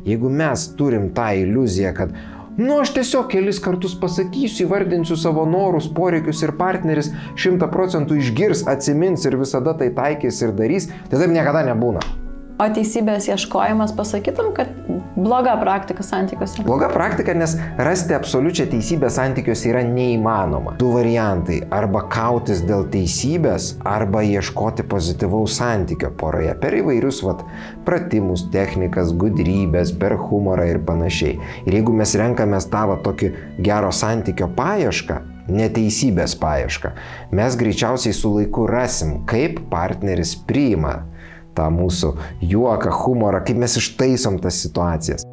Jeigu mes turim tą iliuziją, kad aš tiesiog kelis kartus pasakysiu, įvardinsiu savo norus, poreikius ir partneris 100% išgirs, atsimins ir visada tai taikys ir darys, tai taip niekada nebūna. O teisybės ieškojimas pasakytum, kad bloga praktika santykiuose? Bloga praktika, nes rasti absoliučią teisybę santykiuose yra neįmanoma. Du variantai - arba kautis dėl teisybės, arba ieškoti pozityvaus santykio poroje per įvairius pratimus, technikas, gudrybės, per humorą ir panašiai. Ir jeigu mes renkamės tą tokį gero santykio paiešką, neteisybės paiešką, mes greičiausiai su laiku rasim, kaip partneris priima tą mūsų juoką, humorą, kaip mes ištaisom tas situacijas.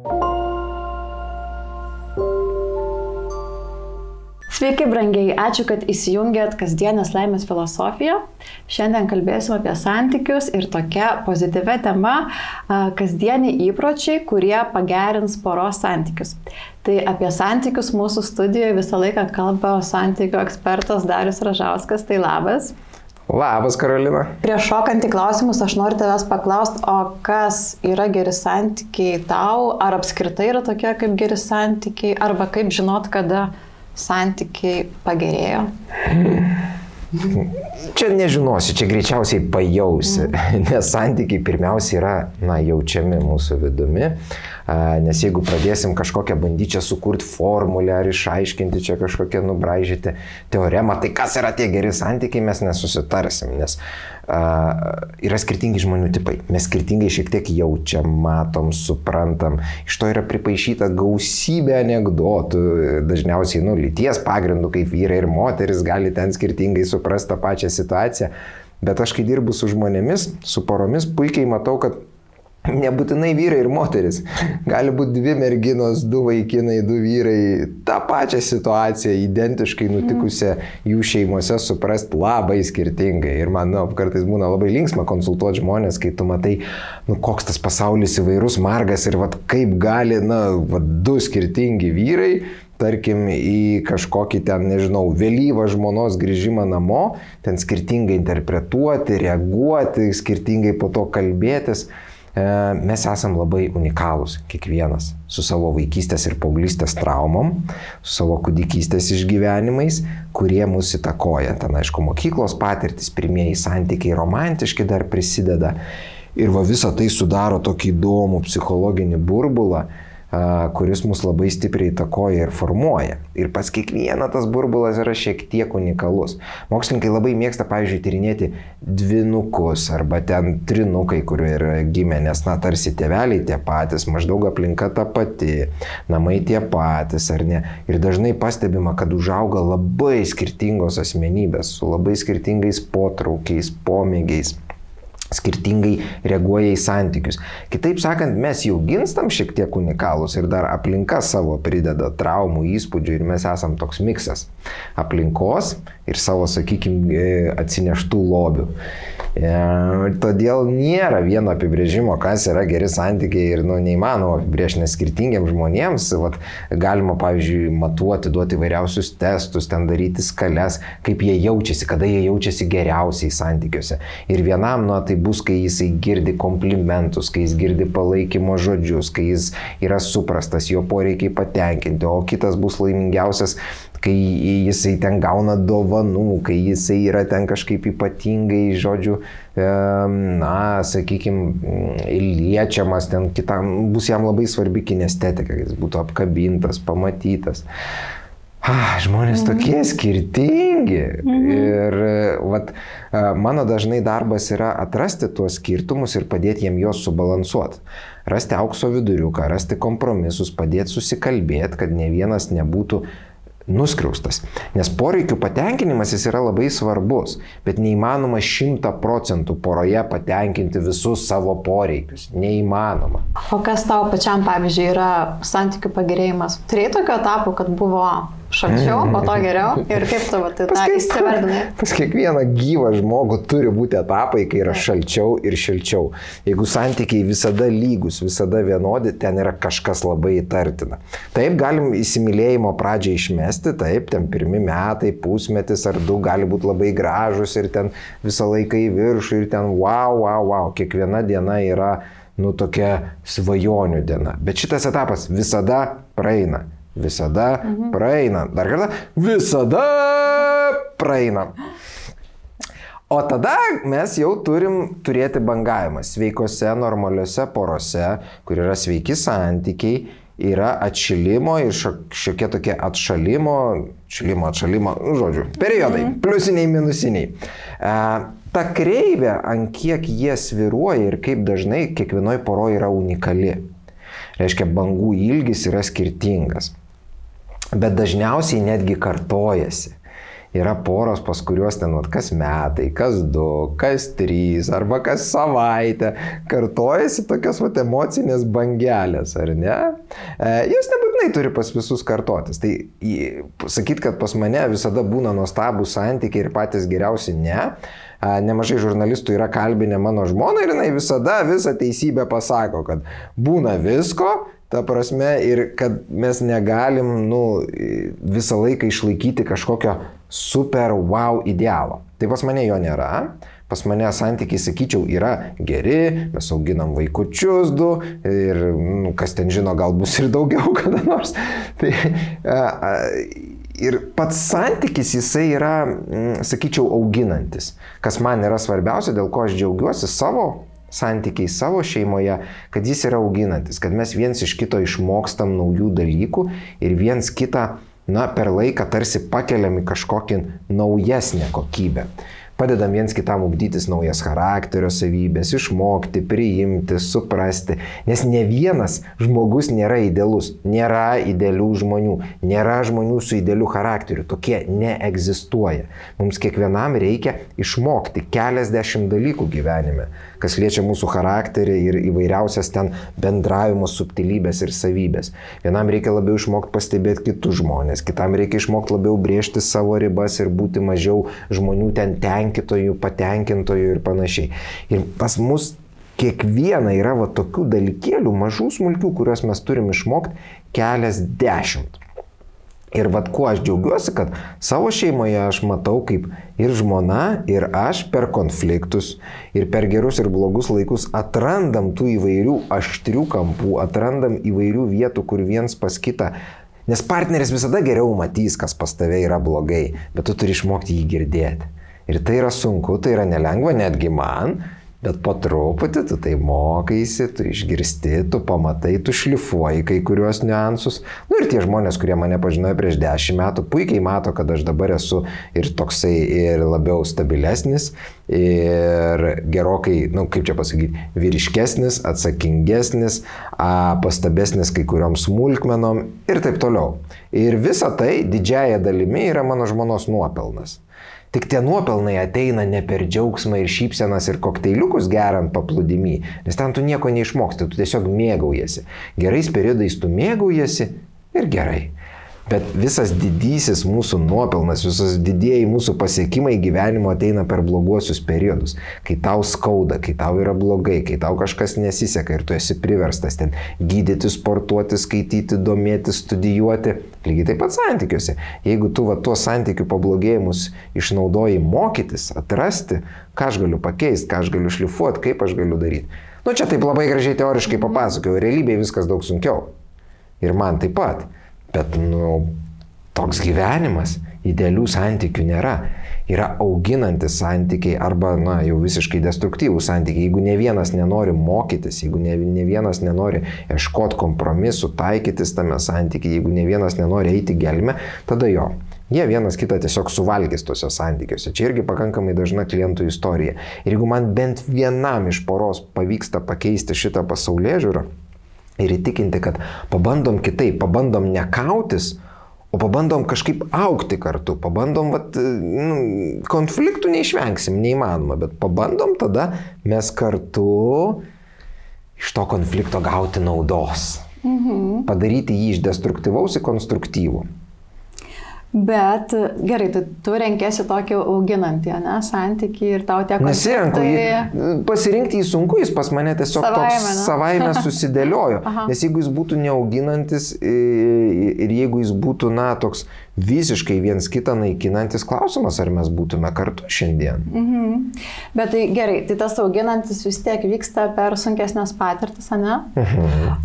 Sveiki, brangiai, ačiū, kad įsijungėt Kasdienės laimės filosofiją. Šiandien kalbėsim apie santykius ir tokia pozityvia tema - kasdieniai įpročiai, kurie pagerins poros santykius. Tai apie santykius mūsų studijoje visą laiką kalba santykių ekspertas Darius Ražauskas, tai labas. Labas, Karolina. Prieš šokant į klausimus, aš noriu tavęs paklausti, o kas yra geri santykiai tau, ar apskritai yra tokie kaip geri santykiai, arba kaip žinot, kada santykiai pagerėjo? Čia nežinosi, čia greičiausiai pajausi, nes santykiai pirmiausia yra, jaučiami mūsų vidumi, nes jeigu pradėsim kažkokią bandyčią sukurti formulę ar išaiškinti čia kažkokią nubraižyti teoremą, tai kas yra tie geri santykiai, mes nesusitarsim, nes yra skirtingi žmonių tipai, mes skirtingai šiek tiek jaučiam, matom, suprantam, iš to yra pripaišyta gausybė anekdotų, dažniausiai lyties pagrindų, kaip vyrai ir moteris gali ten skirtingai suprasti tą pačią situaciją, bet aš kai dirbu su žmonėmis, su poromis, puikiai matau, kad nebūtinai vyrai ir moteris. Gali būti dvi merginos, du vaikinai, du vyrai, tą pačią situaciją, identiškai nutikusią jų šeimose suprasti labai skirtingai. Ir man kartais būna labai linksma konsultuoti žmonės, kai tu matai, koks tas pasaulis įvairus, margas ir kaip gali, du skirtingi vyrai, tarkim, į kažkokį ten, nežinau, vėlyvą žmonos grįžimą namo, ten skirtingai interpretuoti, reaguoti, skirtingai po to kalbėtis. Mes esam labai unikalūs, kiekvienas, su savo vaikystės ir paauglystės traumom, su savo kūdikystės išgyvenimais, kurie mus įtakoja. Ten, aišku, mokyklos patirtis, pirmieji santykiai romantiški dar prisideda. Ir visą tai sudaro tokį įdomų psichologinį burbulą, kuris mus labai stipriai įtakoja ir formuoja. Ir pas kiekvieną tas burbulas yra šiek tiek unikalus. Mokslininkai labai mėgsta, pavyzdžiui, tyrinėti dvynukus arba ten trinukai, kurie yra gimę, nes, tarsi tėveliai tie patys, maždaug aplinka ta pati, namai tie patys, ar ne. Ir dažnai pastebima, kad užauga labai skirtingos asmenybės, su labai skirtingais potraukiais, pomėgiais. Skirtingai reaguoja į santykius. Kitaip sakant, mes jau gimstam šiek tiek unikalūs ir dar aplinka savo prideda traumų, įspūdžių ir mes esam toks miksas aplinkos ir savo, sakykime, atsineštų lobių. Todėl nėra vieno apibrėžimo, kas yra geri santykiai ir neįmanoma apibrėžti, nes skirtingiams žmonėms galima, pavyzdžiui, matuoti, duoti įvairiausius testus, ten daryti skales, kaip jie jaučiasi, kada jie jaučiasi geriausiai santykiuose. Ir vienam, tai bus, kai jisai girdi komplimentus, kai jis girdi palaikymo žodžius, kai jis yra suprastas, jo poreikiai patenkinti, o kitas bus laimingiausias, kai jisai ten gauna dovanų, kai jisai yra ten kažkaip ypatingai, žodžiu, sakykime, liečiamas, ten kitam bus jam labai svarbi kinestetika, kad jis būtų apkabintas, pamatytas. Žmonės tokie skirtingi. Ir mano dažnai darbas yra atrasti tuos skirtumus ir padėti jiem juos subalansuoti. Rasti aukso viduriuką, rasti kompromisus, padėti susikalbėti, kad ne vienas nebūtų nuskriaustas. Nes poreikių patenkinimas jis yra labai svarbus, bet neįmanoma 100% poroje patenkinti visus savo poreikius. Neįmanoma. O kas tau pačiam, pavyzdžiui, yra santykių pagerėjimas? Turėjai tokio etapo, kad buvo šalčiau, po to geriau ir kaip tu tą įsivardinai? Pas kiekvieną gyvą žmogų turi būti etapai, kai yra šalčiau ir šilčiau. Jeigu santykiai visada lygus, visada vienodi, ten yra kažkas labai įtartina. Taip, galim įsimylėjimo pradžią išmesti, taip, ten pirmi metai, pusmetis ar du gali būti labai gražus ir ten visą laiką į viršų ir ten wow, kiekviena diena yra tokia svajonių diena. Bet šitas etapas visada praeina. Visada praeina. Dar kartą. Visada praeina. O tada mes jau turim turėti bangavimą. Sveikose, normaliuose porose, kur yra sveiki santykiai, yra atšilimo ir šiokie tokie atšalimo, žodžiu, periodai, pliusiniai, minusiniai. Ta kreivė, ant kiek jie sviruoja ir kaip dažnai kiekvienoj poroje yra unikali. Reiškia, bangų ilgis yra skirtingas. Bet dažniausiai netgi kartojasi. Yra poros, pas kuriuos ten kas metai, kas 2, kas 3 arba kas savaitę kartojasi tokios emocinės bangelės, ar ne? Jos nebūtinai turi pas visus kartotis. Tai sakyt, kad pas mane visada būna nuostabūs santykiai ir patys geriausi, ne. Nemažai žurnalistų yra kalbinę mano žmoną ir jinai visada visą teisybę pasako, kad būna visko, ta prasme, ir kad mes negalim visą laiką išlaikyti kažkokio super wow idealo. Tai pas mane jo nėra. Pas mane santykiai, sakyčiau, yra geri, mes auginam vaikučius 2 ir kas ten žino, gal bus ir daugiau kada nors. Tai, ir pats santykis jisai yra, sakyčiau, auginantis. Kas man yra svarbiausia, dėl ko aš džiaugiuosi savo santykiai savo šeimoje, kad jis yra auginantis, kad mes viens iš kito išmokstam naujų dalykų ir viens kitą per laiką tarsi pakeliam į kažkokį naujesnę kokybę. Padedam viens kitam ugdytis naujas charakterio savybės, išmokti, priimti, suprasti. Nes ne vienas žmogus nėra idealus. Nėra idealių žmonių. Nėra žmonių su idealiu charakteriu. Tokie neegzistuoja. Mums kiekvienam reikia išmokti keliasdešimt dalykų gyvenime, kas liečia mūsų charakterį ir įvairiausias ten bendravimo subtilybės ir savybės. Vienam reikia labiau išmokti pastebėti kitus žmonės, kitam reikia išmokti labiau brėžti savo ribas ir būti mažiau žmonių ten tenkintojų, patenkintojų ir panašiai. Ir pas mus kiekviena yra tokių dalykėlių, mažų smulkių, kuriuos mes turim išmokti keliasdešimt. Ir kuo aš džiaugiuosi, kad savo šeimoje aš matau, kaip ir žmona, ir aš per konfliktus, ir per gerus ir blogus laikus atrandam tų įvairių aštrių kampų, atrandam įvairių vietų, kur viens pas kitą. Nes partneris visada geriau matys, kas pas tave yra blogai, bet tu turi išmokti jį girdėti. Ir tai yra sunku, tai yra nelengva netgi man, bet po truputį tu tai mokaisi, tu išgirsti, tu pamatai, tu šlifuoji kai kuriuos niuansus. Ir tie žmonės, kurie mane pažinojo prieš 10 metų, puikiai mato, kad aš dabar esu ir toksai ir labiau stabilesnis, ir gerokai, kaip čia pasakyti, vyriškesnis, atsakingesnis, pastabesnis kai kuriom smulkmenom ir taip toliau. Ir visa tai didžiąja dalimi yra mano žmonos nuopelnas. Tik tie nuopelnai ateina ne per džiaugsmą ir šypsenas ir kokteiliukus geriant paplūdimy, nes ten tu nieko neišmoksti, tu tiesiog mėgaujasi. Gerais periodais tu mėgaujasi ir gerai. Bet visas didysis mūsų nuopelnas, visos didieji mūsų pasiekimai gyvenimo ateina per bloguosius periodus. Kai tau skauda, kai tau yra blogai, kai tau kažkas nesiseka ir tu esi priverstas ten gydyti, sportuoti, skaityti, domėtis, studijuoti. Lygiai taip pat santykiuose. Jeigu tu tuos santykių pablogėjimus išnaudoji mokytis, atrasti, ką aš galiu pakeisti, ką aš galiu šlifuoti, kaip aš galiu daryti. Čia taip labai gražiai teoriškai papasakojau, realybėje viskas daug sunkiau. Ir man taip pat. Bet, toks gyvenimas, idealių santykių nėra. Yra auginantis santykiai arba, jau visiškai destruktyvūs santykiai. Jeigu ne vienas nenori mokytis, jeigu ne vienas nenori ieškoti kompromisų, taikytis tame santykiai, jeigu ne vienas nenori eiti gelme, tada jie vienas kitą tiesiog suvalgys tuose santykiuose. Čia irgi pakankamai dažna klientų istorija. Ir jeigu man bent vienam iš poros pavyksta pakeisti šitą pasaulėžiūrą, ir įtikinti, kad pabandom kitaip, pabandom nekautis, o pabandom kažkaip augti kartu, pabandom, konfliktų neišvengsim, neįmanoma, bet pabandom tada mes kartu iš to konflikto gauti naudos. Padaryti jį iš destruktyvaus į konstruktyvų. Bet gerai, tu renkėsi tokį auginantį, ne, santykį ir tau teko... Nesirenku, pasirinkti jį sunku, jis pas mane tiesiog savaime susidėliojo. Nes jeigu jis būtų neauginantis ir jeigu jis būtų, toks visiškai viens kitą naikinantis, klausimas, ar mes būtume kartu šiandien. Bet tai gerai, tai tas auginantis vis tiek vyksta per sunkesnės patirtis, ne?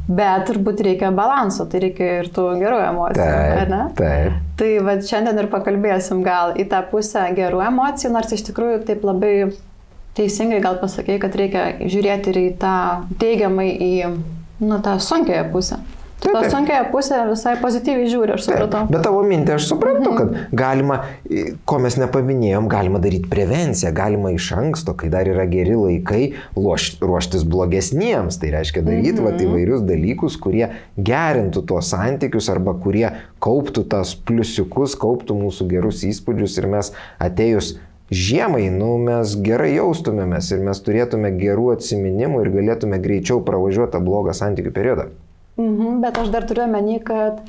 Bet turbūt reikia balanso, tai reikia ir tų gerų emocijų, ne? Taip. Tai va, šiandien ir pakalbėsim gal į tą pusę gerų emocijų, nors iš tikrųjų taip labai teisingai gal pasakei, kad reikia žiūrėti ir į tą teigiamai į tą sunkiąją pusę. Tu tą sunkiąją pusę visai pozityviai žiūri, aš supratau. Bet tavo mintį aš suprantu, kad galima, ko mes nepaminėjom, galima daryti prevenciją, galima iš anksto, kai dar yra geri laikai, ruoštis blogesniems. Tai reiškia daryti įvairius dalykus, kurie gerintų tuos santykius arba kurie kauptų tas pliusiukus, kauptų mūsų gerus įspūdžius ir mes atėjus žiemai, mes gerai jaustumėmės ir mes turėtume gerų atsiminimų ir galėtume greičiau pravažiuoti tą blogą santykių periodą. Bet aš dar turiu omeny, kad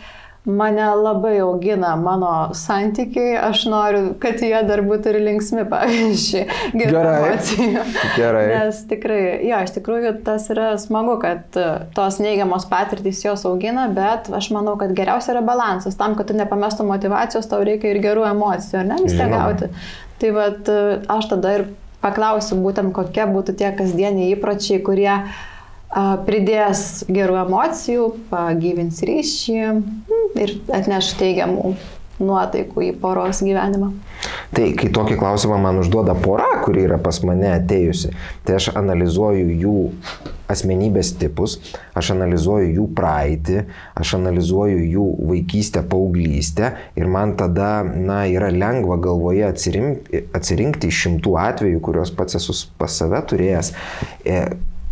mane labai augina mano santykiai, aš noriu, kad jie dar būtų ir linksmi, pavyzdžiui, gerų emocijų. Gerai. Nes tikrai, iš tikrųjų tas yra smagu, kad tos neigiamos patirtys jos augina, bet aš manau, kad geriausia yra balansas. Tam, kad tu nepamestų motyvacijos, tau reikia ir gerų emocijų, ar ne, vis tiek gauti. Tai vat, aš tada ir paklausiu būtent, kokie būtų tie kasdieniai įpročiai, kurie pridės gerų emocijų, pagyvins ryšį ir atneš teigiamų nuotaikų į poros gyvenimą. Tai kai tokį klausimą man užduoda pora, kuri yra pas mane atėjusi, tai aš analizuoju jų asmenybės tipus, aš analizuoju jų praeitį, aš analizuoju jų vaikystę, paauglystę ir man tada, yra lengva galvoje atsirinkti iš 100 atvejų, kuriuos pats esu pas save turėjęs,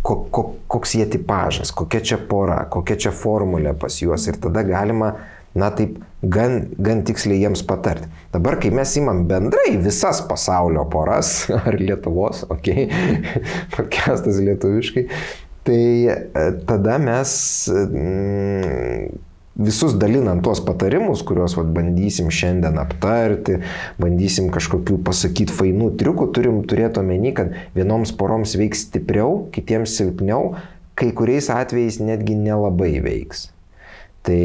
koks jie tipažas, kokia čia pora, kokia čia formulė pas juos ir tada galima, taip gan tiksliai jiems patarti. Dabar, kai mes imam bendrai visas pasaulio poras, ar Lietuvos, podcastas lietuviškai, tai tada mes visus dalinant tuos patarimus, kuriuos bandysim šiandien aptarti, bandysim kažkokių pasakyti fainų triukų, turim turėti omeny, kad vienoms poroms veiks stipriau, kitiems silpniau, kai kuriais atvejais netgi nelabai veiks. Tai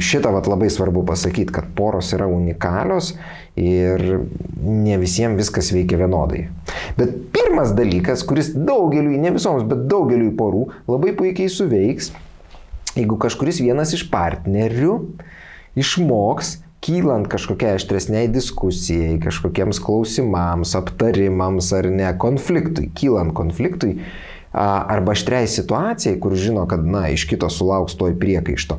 šitą labai svarbu pasakyti, kad poros yra unikalios ir ne visiems viskas veikia vienodai. Bet pirmas dalykas, kuris daugeliui, ne visoms, bet daugeliui porų labai puikiai suveiks, jeigu kažkuris vienas iš partnerių išmoks, kylant kažkokiai aštresniai diskusijai, kažkokiems klausimams, aptarimams ar ne, konfliktui, kylant konfliktui arba aštriai situacijai, kur žino, kad iš kito sulauks toj priekaišto.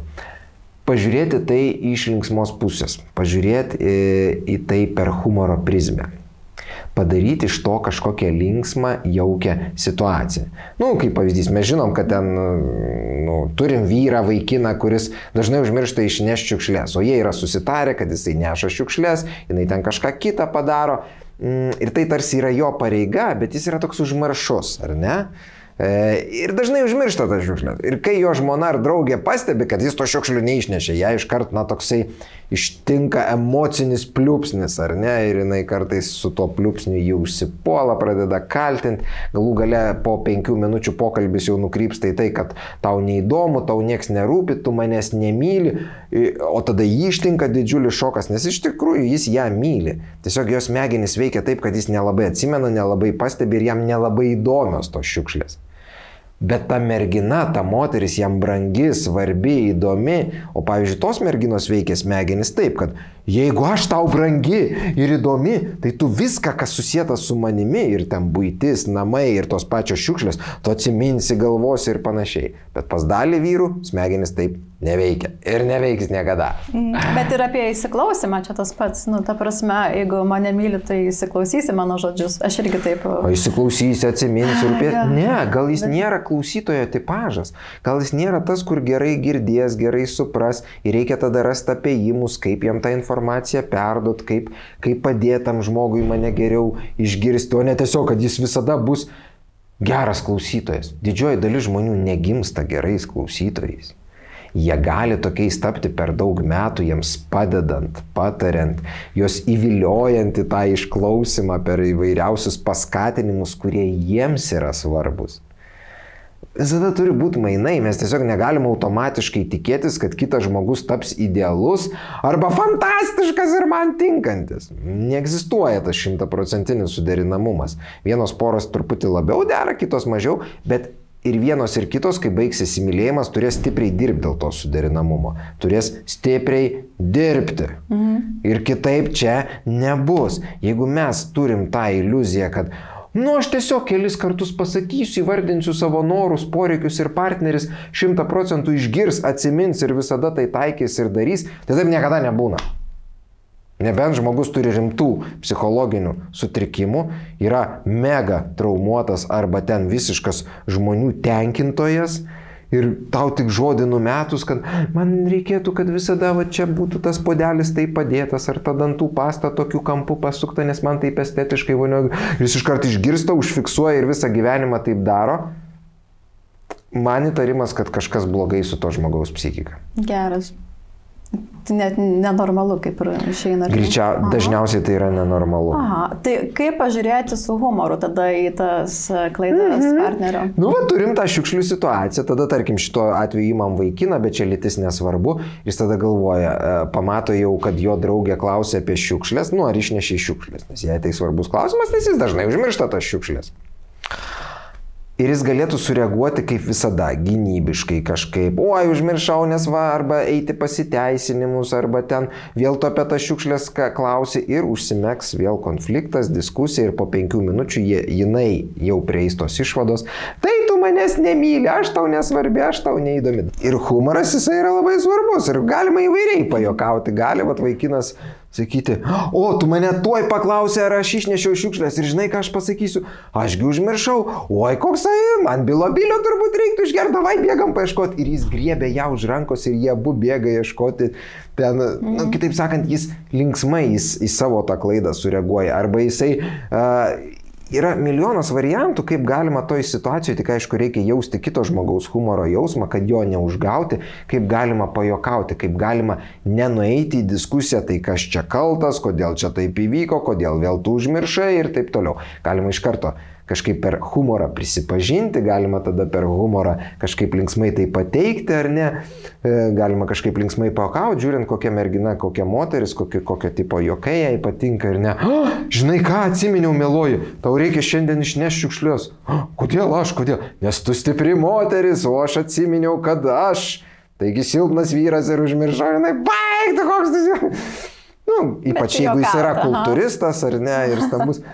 Pažiūrėti tai iš linksmos pusės, pažiūrėti į tai per humoro prizmę. Padaryti iš to kažkokią linksmą, jaukią situaciją. Kaip pavyzdys, mes žinom, kad ten turim vyrą, vaikiną, kuris dažnai užmiršta išnešti šiukšlės, o jie yra susitarę, kad jisai neša šiukšlės, jinai ten kažką kitą padaro ir tai tarsi yra jo pareiga, bet jis yra toks užmaršus, ar ne? Ir dažnai užmiršta tą šiukšlę. Ir kai jo žmona ar draugė pastebi, kad jis to šiukšlių neišnešė, ją iškart, toksai ištinka emocinis pliūpsnis, ar ne? Ir jinai kartais su to pliūpsniu jį užsipuola, pradeda kaltinti, galų gale po 5 minučių pokalbis jau nukrypsta į tai, kad tau neįdomu, tau nieks nerūpi, tu manęs nemyli, o tada jį ištinka didžiulis šokas, nes iš tikrųjų jis ją myli. Tiesiog jos smegenys veikia taip, kad jis nelabai atsimena, nelabai pastebi ir jam nelabai įdomios tos šiukšlės. Bet ta mergina, ta moteris jam brangi, svarbi, įdomi, o pavyzdžiui, tos merginos veikia smegenis taip, kad jeigu aš tau brangi ir įdomi, tai tu viską, kas susieta su manimi ir ten buitis, namai ir tos pačios šiukšlės, tu atsiminsi, galvosi ir panašiai. Bet pas dalį vyrų smegenis taip neveikia ir neveiks niekada. Bet ir apie įsiklausimą čia tas pats, ta prasme, jeigu mane myli, tai įsiklausysi mano žodžius, aš irgi taip. O įsiklausysi, atsiminsi, rūpėsi. Ne, gal jis nėra klausytojo tipažas, gal jis nėra tas, kur gerai girdės, gerai supras ir reikia tada rasti apėjimus, kaip jam tą informaciją perduot, kaip padėti tam žmogui mane geriau išgirsti, o ne tiesiog, kad jis visada bus geras klausytojas. Didžioji dalis žmonių negimsta gerais klausytojais. Jie gali tokiais tapti per daug metų, jiems padedant, patariant, juos įviliojant į tą išklausimą per įvairiausius paskatinimus, kurie jiems yra svarbus. Visada turi būti mainai, mes tiesiog negalim automatiškai tikėtis, kad kitas žmogus taps idealus arba fantastiškas ir man tinkantis. Neegzistuoja tas 100% suderinamumas. Vienos poros truputį labiau dera, kitos mažiau, bet ir vienos ir kitos, kai baigsis įsimylėjimas, turės stipriai dirbti dėl to suderinamumo. Turės stipriai dirbti. Ir kitaip čia nebus. Jeigu mes turim tą iliuziją, kad aš tiesiog kelis kartus pasakysiu, įvardinsiu savo norus, poreikius ir partneris 100% išgirs, atsimins ir visada tai taikys ir darys, tai taip niekada nebūna. Nebent žmogus turi rimtų psichologinių sutrikimų, yra mega traumuotas arba ten visiškas žmonių tenkintojas ir tau tik žodį numetus, kad man reikėtų, kad visada čia būtų tas puodelis taip padėtas ar ta dantų pasta tokiu kampu pasukta, nes man taip estetiškai vonioja. Jis iškart išgirsta, užfiksuoja ir visą gyvenimą taip daro. Man įtarimas, kad kažkas blogai su to žmogaus psichika. Geras. Net nenormalu, kaip ir išeina. Dažniausiai tai yra nenormalu. Tai kaip pažiūrėti su humoru tada į tas klaidas partnerio? Turim tą šiukšlių situaciją, tada tarkim šito atveju įmam vaikiną, bet čia lytis nesvarbu. Jis tada galvoja, pamato jau, kad jo draugė klausia apie šiukšlės, ar išnešė šiukšlės, nes jai tai svarbus klausimas, nes jis dažnai užmiršta tas šiukšlės. Ir jis galėtų sureaguoti kaip visada, gynybiškai kažkaip, užmiršau, nes arba eiti pasiteisinimus, arba ten vėl to apie tas šiukšlės klausi ir užsimegs vėl konfliktas, diskusija ir po 5 minučių jinai jau prieis tos išvados. Tai tu manęs nemyli, aš tau nesvarbi, aš tau neįdomi. Ir humoras jisai yra labai svarbus ir galima įvairiai pajokauti, gali vaikinas sakyti, tu mane tuoj paklausė, ar aš išnešiau šiukšlės ir žinai, ką aš pasakysiu, ašgi užmiršau, koksai, man bilio turbūt reiktų išgerti, davai bėgam paieškoti. Ir jis griebė ją už rankos ir jie abu bėga ieškoti ten, kitaip sakant, jis linksmai į savo tą klaidą sureaguoja, arba jisai yra milijonas variantų, kaip galima toj situacijoje, tik aišku, reikia jausti kito žmogaus humoro jausmą, kad jo neužgauti, kaip galima pajokauti, kaip galima nenueiti į diskusiją, tai kas čia kaltas, kodėl čia taip įvyko, kodėl vėl tu užmiršai ir taip toliau. Galima iš karto kažkaip per humorą prisipažinti, galima tada per humorą kažkaip linksmai tai pateikti ar ne, galima kažkaip linksmai pajuokauti, žiūrint kokia mergina, kokia moteris, kokio tipo juokai jai patinka ir ne. Žinai ką, atsiminiau, meluoju, tau reikia šiandien išnešti šiukšlės. Kodėl aš, kodėl? Nes tu stipri moteris, o aš atsiminiau, kad aš. Taigi silpnas vyras ir užmiršau, jinai, baigtų koks tas. Ypač jeigu jis yra kultūristas ar ne ir stambus.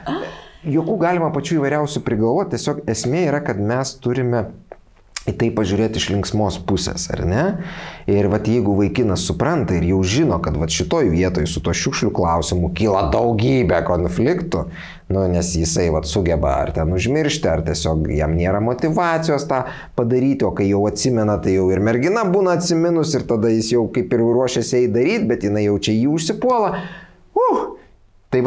Juokų galima pačių įvairiausių prigalvoti, tiesiog esmė yra, kad mes turime į tai pažiūrėti iš linksmos pusės, ar ne? Ir jeigu vaikinas supranta ir jau žino, kad šitoj vietoj su to šiukšlių klausimu kyla daugybė konfliktų, nes jisai sugeba ar ten užmiršti, ar tiesiog jam nėra motyvacijos tą padaryti, o kai jau atsimena, tai jau ir mergina būna atsiminus ir tada jis jau kaip ir ruošiasi jį daryti, bet jinai jau čia jį užsipuola. Tai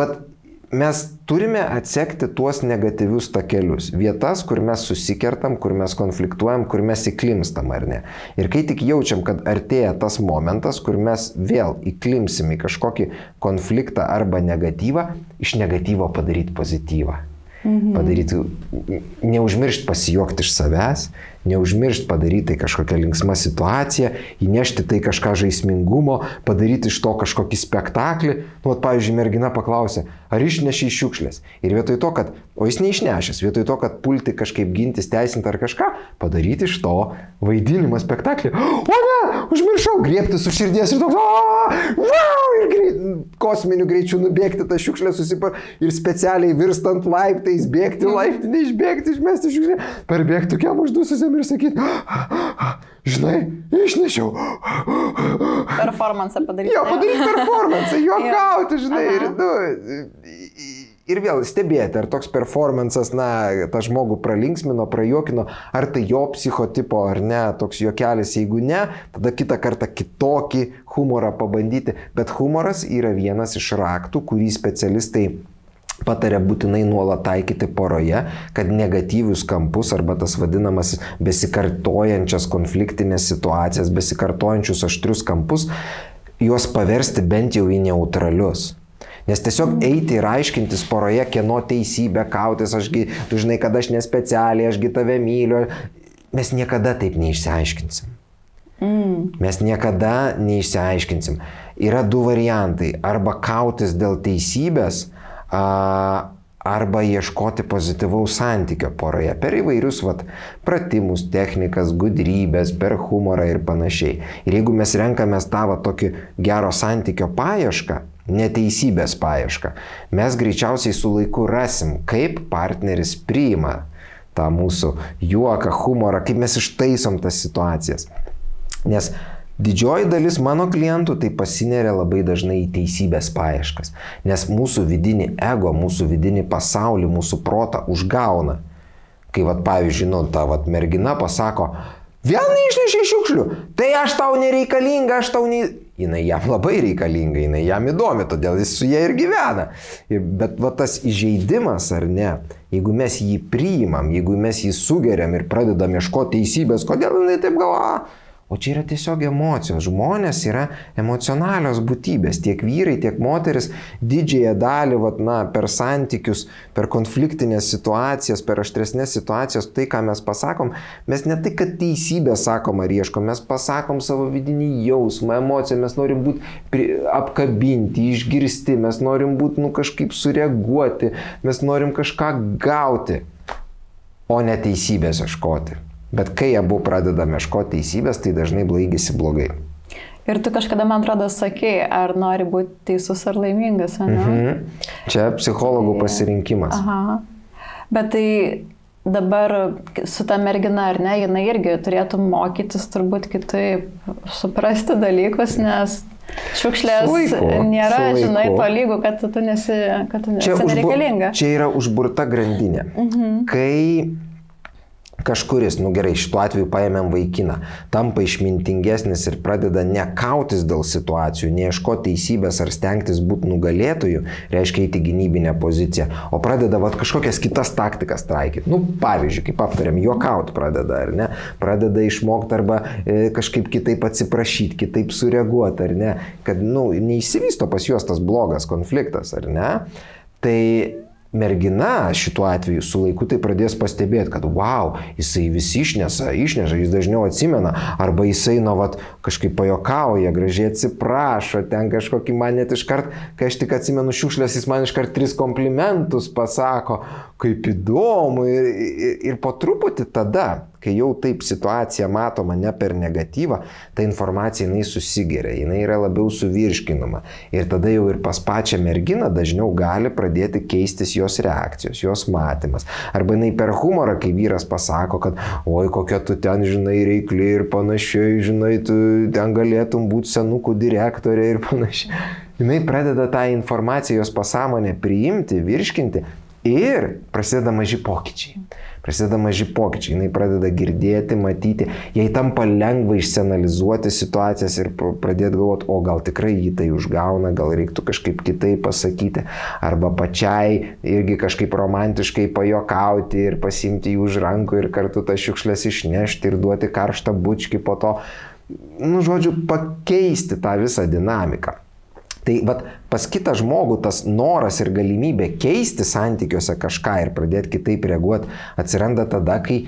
mes turime atsekti tuos negatyvius takelius, vietas, kur mes susikertam, kur mes konfliktuojam, kur mes įklimstam ar ne. Ir kai tik jaučiam, kad artėja tas momentas, kur mes vėl įklimsim į kažkokį konfliktą arba negatyvą, iš negatyvo padaryti pozityvą. Padaryti, neužmiršti pasijuokti iš savęs, neužmiršti padaryti tai kažkokią linksmą situaciją, įnešti tai kažką žaismingumo, padaryti iš to kažkokį spektaklį. Pavyzdžiui, mergina paklausė, ar išnešiai šiukšlės? Ir vietoj to, kad, o jis neišnešęs, vietoj to, kad pulti kažkaip gintis, teisinti ar kažką, padaryti iš to vaidinimą spektaklį. O ne, užmiršau, griebti su širdies ir toks, ir kosminiu greičiu nubėgti tą šiukšlę susipar ir specialiai virstant laiptais, bėgti laiptinį, išbėgti, išmesti šiukšlę, parbėgti tokiam uždususiam ir sakyti, žinai, išnešiau. Performansą padaryti. Jo, padaryti performansą, juokauti, žinai. Ir vėl stebėti, ar toks performansas, tą žmogų pralinksmino, prajuokino, ar tai jo psichotipo, ar ne, toks juokelis, jeigu ne, tada kitą kartą kitokį humorą pabandyti. Bet humoras yra vienas iš raktų, kurį specialistai pataria būtinai nuolat taikyti poroje, kad negatyvius kampus arba tas vadinamas besikartojančias konfliktinės situacijas, besikartojančius aštrius kampus, juos paversti bent jau į neutralius. Nes tiesiog eiti ir aiškintis poroje, kieno teisybė, kautis, tu žinai, kad aš nespecialiai, ašgi tave myliu, mes niekada taip neišsiaiškinsim. Mes niekada neišsiaiškinsim. Yra du variantai. Arba kautis dėl teisybės, arba ieškoti pozityvaus santykio poroje per įvairius pratimus, technikas, gudrybės, per humorą ir panašiai. Ir jeigu mes renkamės tą tokį gero santykio paiešką, neteisybės paiešką, mes greičiausiai su laiku rasim, kaip partneris priima tą mūsų juoką, humorą, kaip mes ištaisom tas situacijas. Nes didžioji dalis mano klientų tai pasineria labai dažnai į teisybės paieškas, nes mūsų vidinį ego, mūsų vidinį pasaulį, mūsų protą užgauna. Kai pavyzdžiui, ta mergina pasako, vėl neišnešiai šiukšlių, tai aš tau nereikalinga, jinai jam labai reikalinga, jinai jam įdomi, todėl jis su ją ir gyvena. Bet tas įžeidimas, ar ne, jeigu mes jį priimam, jeigu mes jį sugeriam ir pradedam ieškoti teisybės, kodėl jinai taip galvoja? O čia yra tiesiog emocijos. Žmonės yra emocionalios būtybės. Tiek vyrai, tiek moteris didžiąją dalį per santykius, per konfliktinės situacijas, per aštresnės situacijas, tai ką mes pasakom, mes ne tai, kad teisybę sakom ar ieškom, mes pasakom savo vidinį jausmą, emociją, mes norim būti apkabinti, išgirsti, mes norim būti kažkaip sureaguoti, mes norim kažką gauti, o ne teisybės ieškoti. Bet kai abu pradedame ieškoti teisybės, tai dažnai baigėsi blogai. Ir tu kažkada, man atrodo, sakei, ar nori būti teisus ar laimingas, ne? Čia psichologų pasirinkimas. Aha. Bet tai dabar su ta mergina, ar ne, jinai irgi turėtų mokytis turbūt kitaip suprasti dalykus, nes šiukšlės nėra, žinai, to lygų, kad tu nesi nereikalinga. Čia yra užburta grandinė. Kai kažkuris, gerai, šituo atveju paėmėm vaikiną, tampa išmintingesnis ir pradeda nekautis dėl situacijų, neieškoti teisybės ar stengtis būti nugalėtojų, reiškia eiti gynybinę poziciją, o pradeda kažkokias kitas taktikas taikyti. Pavyzdžiui, kaip aptarėm, juokauti pradeda, ar ne? Pradeda išmokti arba kažkaip kitaip atsiprašyti, kitaip sureaguoti, ar ne? Kad, neįsivysto pas juos tas blogas konfliktas, ar ne? Tai mergina šituo atveju su laiku tai pradės pastebėti, kad wow, jisai vis išneša, jis dažniau atsimena, arba jisai kažkaip pajokauja, gražiai atsiprašo, ten kažkokį man net iškart, kai aš tik atsimenu šiukšlės, jis man iškart 3 komplimentus pasako, kaip įdomu ir po truputį tada, kai jau taip situacija matoma ne per negatyvą, ta informacija jinai susigeria, jinai yra labiau suvirškinama. Ir tada jau ir pas pačią merginą dažniau gali pradėti keistis jos reakcijos, jos matymas. Arba jinai per humorą, kai vyras pasako, kad oi, kokia tu ten, žinai, reikli ir panašiai, žinai, tu ten galėtum būti senukų direktorė ir panašiai. Jinai pradeda tą informaciją jos pasąmonę priimti, virškinti ir prasideda maži pokyčiai. Jinai pradeda girdėti, matyti, jai tampa lengva išsianalizuoti situacijas ir pradėti galvoti, o gal tikrai jį tai užgauna, gal reiktų kažkaip kitaip pasakyti, arba pačiai irgi kažkaip romantiškai pajokauti ir pasimti jį už rankų ir kartu tas šiukšlės išnešti ir duoti karštą bučkį po to, pakeisti tą visą dinamiką. Tai pas kitą žmogų tas noras ir galimybė keisti santykiuose kažką ir pradėti kitaip reaguoti atsiranda tada, kai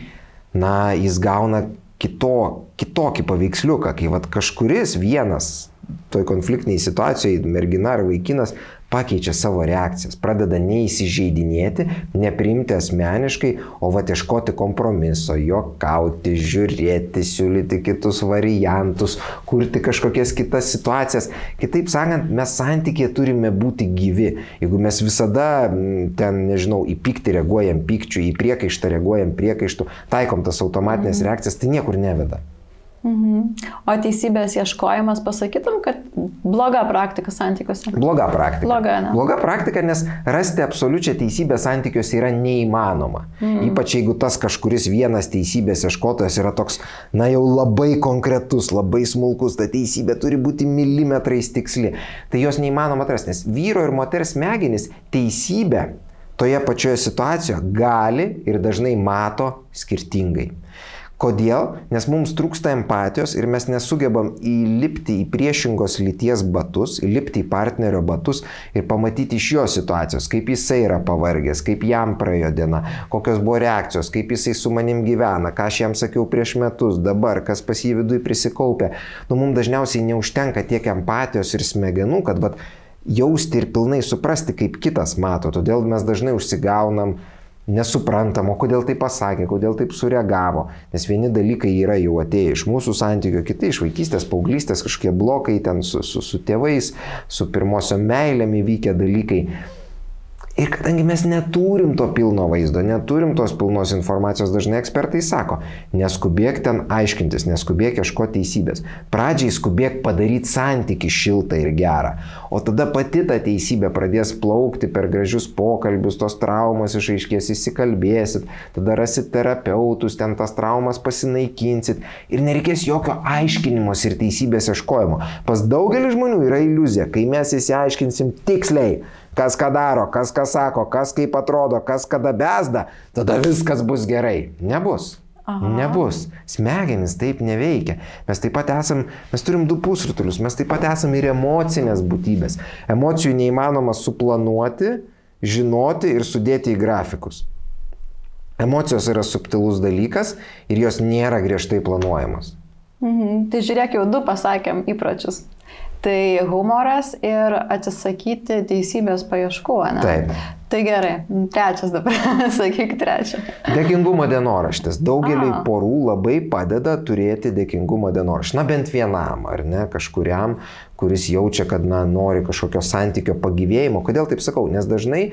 jis gauna kitokį paveiksliuką, kai kažkuris vienas toj konfliktiniai situacijoje, mergina ar vaikinas, pakeičia savo reakcijas, pradeda neįsižeidinėti, nepriimti asmeniškai, o ieškoti kompromiso, juokauti, žiūrėti, siūlyti kitus variantus, kurti kažkokias kitas situacijas. Kitaip sakant, mes santykyje turime būti gyvi. Jeigu mes visada į pyktį reaguojam pykčiu, į priekaištą reaguojam priekaištu, taikom tas automatinės reakcijas, tai niekur neveda. O teisybės ieškojimas, pasakytum, kad Bloga praktika santykiuose. Bloga praktika. Ne? Bloga praktika, nes rasti absoliučią teisybę santykiuose yra neįmanoma. Ypač jeigu tas kažkuris vienas teisybės ieškotojas yra toks, na jau labai konkretus, labai smulkus, ta teisybė turi būti milimetrais tiksli. Tai jos neįmanoma atrasti, nes vyro ir moters smegenys teisybę toje pačioje situacijoje gali ir dažnai mato skirtingai. Kodėl? Nes mums trūksta empatijos ir mes nesugebam įlipti į priešingos lyties batus, įlipti į partnerio batus ir pamatyti iš jo situacijos, kaip jisai yra pavargęs, kaip jam praėjo diena, kokios buvo reakcijos, kaip jisai su manim gyvena, ką aš jam sakiau prieš metus, dabar, kas pas jį viduje prisikaupė. Mums dažniausiai neužtenka tiek empatijos ir smegenų, kad jausti ir pilnai suprasti, kaip kitas mato. Todėl mes dažnai užsigaunam, nesuprantam, o kodėl taip pasakė, kodėl taip sureagavo. Nes vieni dalykai yra jau atėję iš mūsų santykio, kiti iš vaikystės, paauglystės, kažkokie blokai ten su tėvais, su pirmosiom meilėm įvykę dalykai. Ir kadangi mes neturim to pilno vaizdo, neturim tos pilnos informacijos, dažnai ekspertai sako, neskubėk ten aiškintis, neskubėk ieškoti teisybės. Pradžiai skubėk padaryti santykį šiltą ir gerą, o tada pati ta teisybė pradės plaukti per gražius pokalbius, tos traumas išaiškės, įsikalbėsit, tada rasit terapeutus, ten tas traumas pasinaikinsit ir nereikės jokio aiškinimos ir teisybės ieškojimo. Pas daugelį žmonių yra iliuzija, kai mes įsiaiškinsim tiksliai, kas ką daro, kas ką sako, kas kaip atrodo, kas kada bezda, tada viskas bus gerai. Nebus. Aha. Nebus. Smegenys taip neveikia. Mes taip pat mes turim du pusrutulius, mes taip pat esame ir emocinės būtybės. Emocijų neįmanoma suplanuoti, žinoti ir sudėti į grafikus. Emocijos yra subtilus dalykas ir jos nėra griežtai planuojamos. Tai žiūrėk, jau du pasakėm įpročius. Tai humoras ir atsisakyti teisybės paieškų, ne? Taip. Tai gerai, trečias dabar, sakyk trečią. Dėkingumo dienoraštis. Daugeliai porų labai padeda turėti dėkingumo dienoraštį. Na bent vienam, ar ne, kažkuriam, kuris jaučia, kad nori kažkokio santykio pagyvėjimo. Kodėl taip sakau? Nes dažnai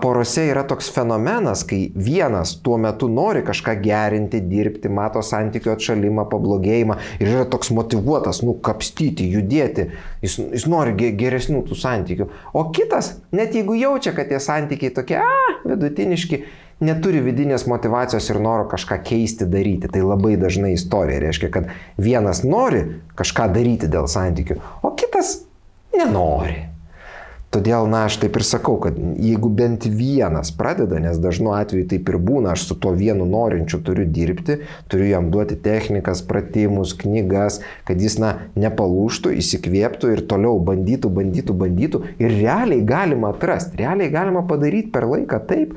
porose yra toks fenomenas, kai vienas tuo metu nori kažką gerinti, dirbti, mato santykio atšalimą, pablogėjimą ir yra toks motyvuotas, kapstyti, judėti, jis nori geresnių tų santykių. O kitas, net jeigu jaučia, kad tie santykiai tokie vidutiniški, neturi vidinės motyvacijos ir noro kažką keisti, daryti. Tai labai dažnai istorija reiškia, kad vienas nori kažką daryti dėl santykių, o kitas nenori. Todėl, aš taip ir sakau, kad jeigu bent vienas pradeda, nes dažnu atveju taip ir būna, aš su tuo vienu norinčiu turiu dirbti, turiu jam duoti technikas, pratimus, knygas, kad jis, nepalūžtų, įsikvėptų ir toliau bandytų ir realiai galima atrasti, realiai galima padaryti per laiką taip,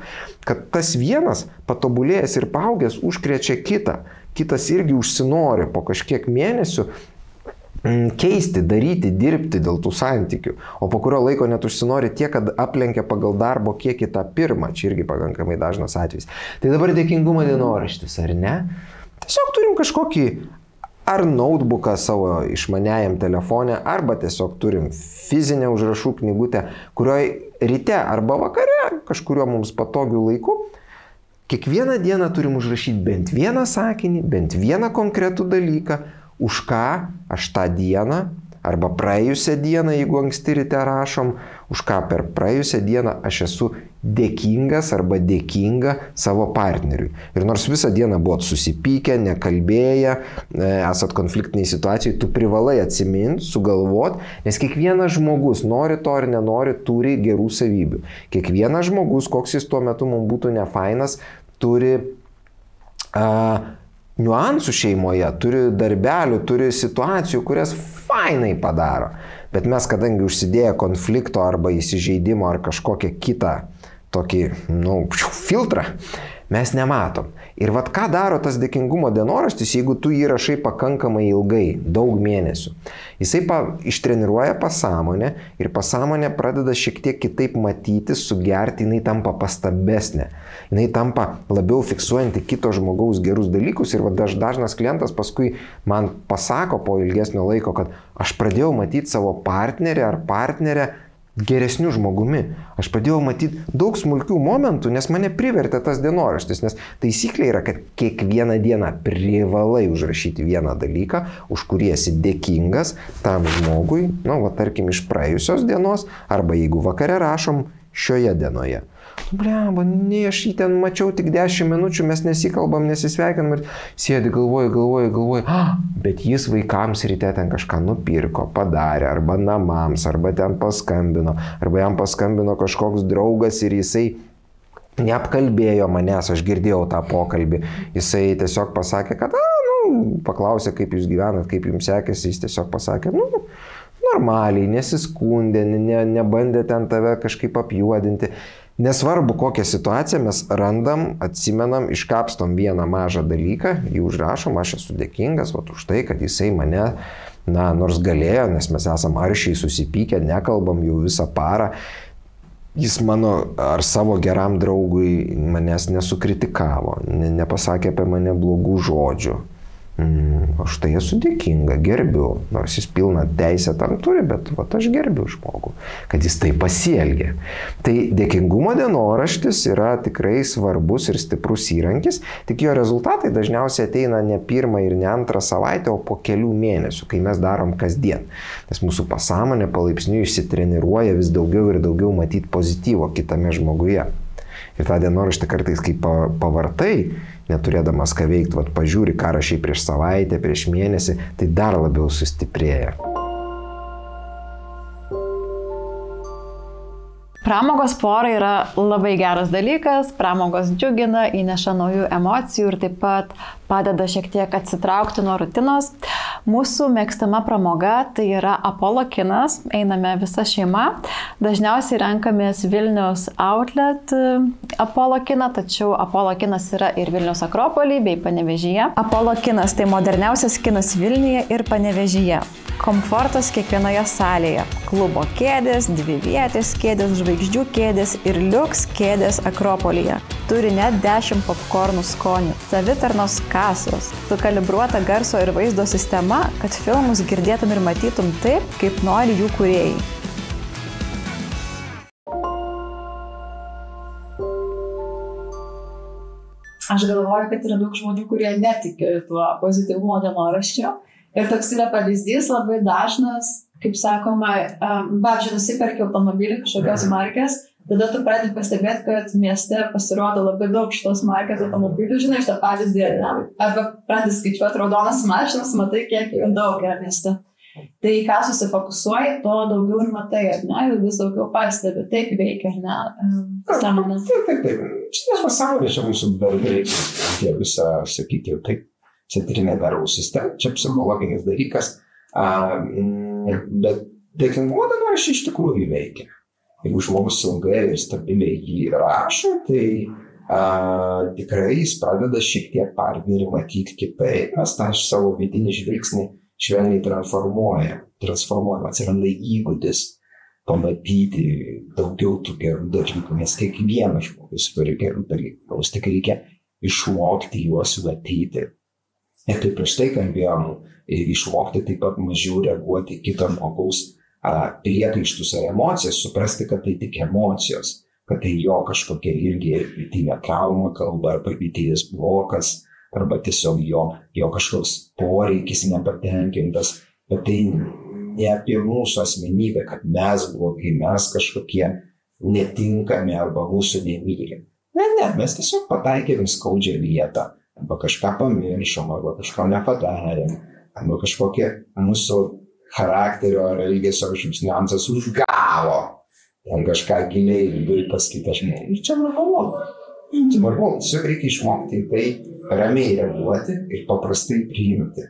kad tas vienas patobulėjęs ir paaugęs užkrečia kitą, kitas irgi užsinori po kažkiek mėnesių keisti, daryti, dirbti dėl tų santykių, o po kurio laiko net užsinori tiek, kad aplenkia pagal darbo kiekį tą pirmą, čia irgi pakankamai dažnas atvejis. Tai dabar dėkingumo dienoraštis, ar ne? Tiesiog turim kažkokį ar notebooką savo išmaniajam telefone, arba tiesiog turim fizinę užrašų knygutę, kurioje ryte arba vakare, kažkurio mums patogiu laiku, kiekvieną dieną turim užrašyti bent vieną sakinį, bent vieną konkretų dalyką, už ką aš tą dieną, arba praėjusią dieną, jeigu anksti ryte rašom, už ką per praėjusią dieną aš esu dėkingas arba dėkinga savo partneriui. Ir nors visą dieną buvot susipykę, nekalbėję, esat konfliktiniai situacijai, tu privalai atsiminti, sugalvot, nes kiekvienas žmogus, nori to ar nenori, turi gerų savybių. Kiekvienas žmogus, koks jis tuo metu mums būtų nefainas, turi niuansų šeimoje, turi darbelių, turi situacijų, kurias fainai padaro. Bet mes, kadangi užsidėję konflikto arba įsižeidimo ar kažkokią kitą tokį, filtrą, mes nematom. Ir ką daro tas dėkingumo dienoraštis, jeigu tu jį rašai pakankamai ilgai, daug mėnesių. Jisai ištreniruoja pasąmonę ir pasąmonė pradeda šiek tiek kitaip matyti, sugerti, jinai tampa pastabesnė. Jinai tampa labiau fiksuojanti kito žmogaus gerus dalykus ir dažnas klientas paskui man pasako po ilgesnio laiko, kad aš pradėjau matyti savo partnerį ar partnerę geresniu žmogumi. Aš pradėjau matyti daug smulkių momentų, nes mane privertė tas dienoraštis, nes taisyklė yra, kad kiekvieną dieną privalai užrašyti vieną dalyką, už kurį esi dėkingas tam žmogui, tarkim, iš praėjusios dienos, arba jeigu vakare rašom šioje dienoje. Blemba, aš jį ten mačiau tik 10 minučių, mes nesikalbam, nesisveikinam ir sėdi, galvoju, bet jis vaikams ryte ten kažką nupirko, padarė, arba namams, arba ten paskambino, arba jam paskambino kažkoks draugas ir jisai neapkalbėjo manęs, aš girdėjau tą pokalbį, jisai tiesiog pasakė, kad, paklausė, kaip jūs gyvenat, kaip jums sekėsi, jis tiesiog pasakė, normaliai, nesiskundė, nebandė ten tave kažkaip apjuodinti. Nesvarbu, kokią situaciją mes randam, atsimenam, iškapstom vieną mažą dalyką, jį užrašom, aš esu dėkingas už tai, kad jisai mane, nors galėjo, nes mes esam aršiai susipykę, nekalbam jau visą parą, jis mano ar savo geram draugui manęs nesukritikavo, nepasakė apie mane blogų žodžių. Aš tai esu dėkinga, gerbiu, nors jis pilną teisę tam turi, bet aš gerbiu žmogų, kad jis tai pasielgė. Tai dėkingumo dienoraštis yra tikrai svarbus ir stiprus įrankis, tik jo rezultatai dažniausiai ateina ne pirmą ir ne antrą savaitę, o po kelių mėnesių, kai mes darom kasdien. Nes mūsų pasąmonė palaipsniui išsitreniruoja vis daugiau ir daugiau matyti pozityvo kitame žmoguje. Ir tą dienoraštį kartais, kai pavartai, neturėdamas ką veikti, pažiūri, ką rašai prieš savaitę, prieš mėnesį, tai dar labiau sustiprėja. Pramogos porai yra labai geras dalykas, pramogos džiugina, įneša naujų emocijų ir taip pat padeda šiek tiek atsitraukti nuo rutinos. Mūsų mėgstama pramoga tai yra Apollo kinas, einame visa šeima. Dažniausiai renkamės Vilniaus Outlet Apollo kiną, tačiau Apollo kinas yra ir Vilniaus Akropoly bei Panevėžyje. Apollo kinas tai moderniausias kinas Vilniuje ir Panevėžyje. Komfortas kiekvienoje salėje. Klubo kėdės, dvivietės kėdės, žvaigždžių kėdės ir liuks kėdės Akropolyje. Turi net 10 popkornų skonių. Savitarnos kasos. Sukalibruota garso ir vaizdo sistema, kad filmus girdėtum ir matytum taip, kaip nori jų kūrėjai. Aš galvoju, kad yra daug žmonių, kurie netiki tuo pozityvumo dienoraščiu. Ir toks yra pavyzdys labai dažnas, kaip sakoma, pavyzdžiui, nusiperki automobilį kažkokios markės, tada tu pradedi pastebėti, kad mieste pasirodo labai daug šitos markės automobilių, žinai, šitą pavyzdį, arba pradedi skaičiuoti raudonas mašinas, matai, kiek jų daug yra mieste. Tai ką susifokusuoji, to daugiau ir matai, ar ne, ir vis daugiau pastebi, taip veikia, ar ne, sąmonė. Taip. Šitas pasaulis čia mūsų bendrai, tie visą, sakykime, taip. Centrinė nervų sistema, čia psichologinis dalykas, bet dėkingumo dienoraščiai iš tikrųjų veikia. Jeigu žmogus ilgai ir stabiliai jį rašo, tai tikrai jis pradeda šiek tiek partnerį matyti kitaip, nes tą savo vidinį žvilgsnį švelniai transformuoja, atsiranda įgūdis pamatyti daugiau tų gerų dalykų, nes kiekvienas žmogus turi gerų dalykų, tik reikia išmokti juos matyti. Ir kaip prieš tai kalbėjom, išmokti taip pat mažiau reaguoti kitą žmogaus priekaištus ar emocijas, suprasti, kad tai tik emocijos, kad tai jo kažkokia irgi vidinė trauma kalba, arba vidinis blokas, arba tiesiog jo kažkoks poreikis nepatenkintas, bet tai ne apie mūsų asmenybę, kad mes blogai, mes kažkokie netinkami arba mūsų nemylim. Ne, mes tiesiog pataikėm skaudžią vietą. Arba kažką pamiršom, arba kažko nepadarėm, arba kažkokie mūsų charakterio ar elgesio kažkoks niuansas užgavo, ten kažką giliai viduje pas kitą žmogų. Ir čia normalu. Tiesiog reikia išmokti tai ramiai reaguoti ir paprastai priimti.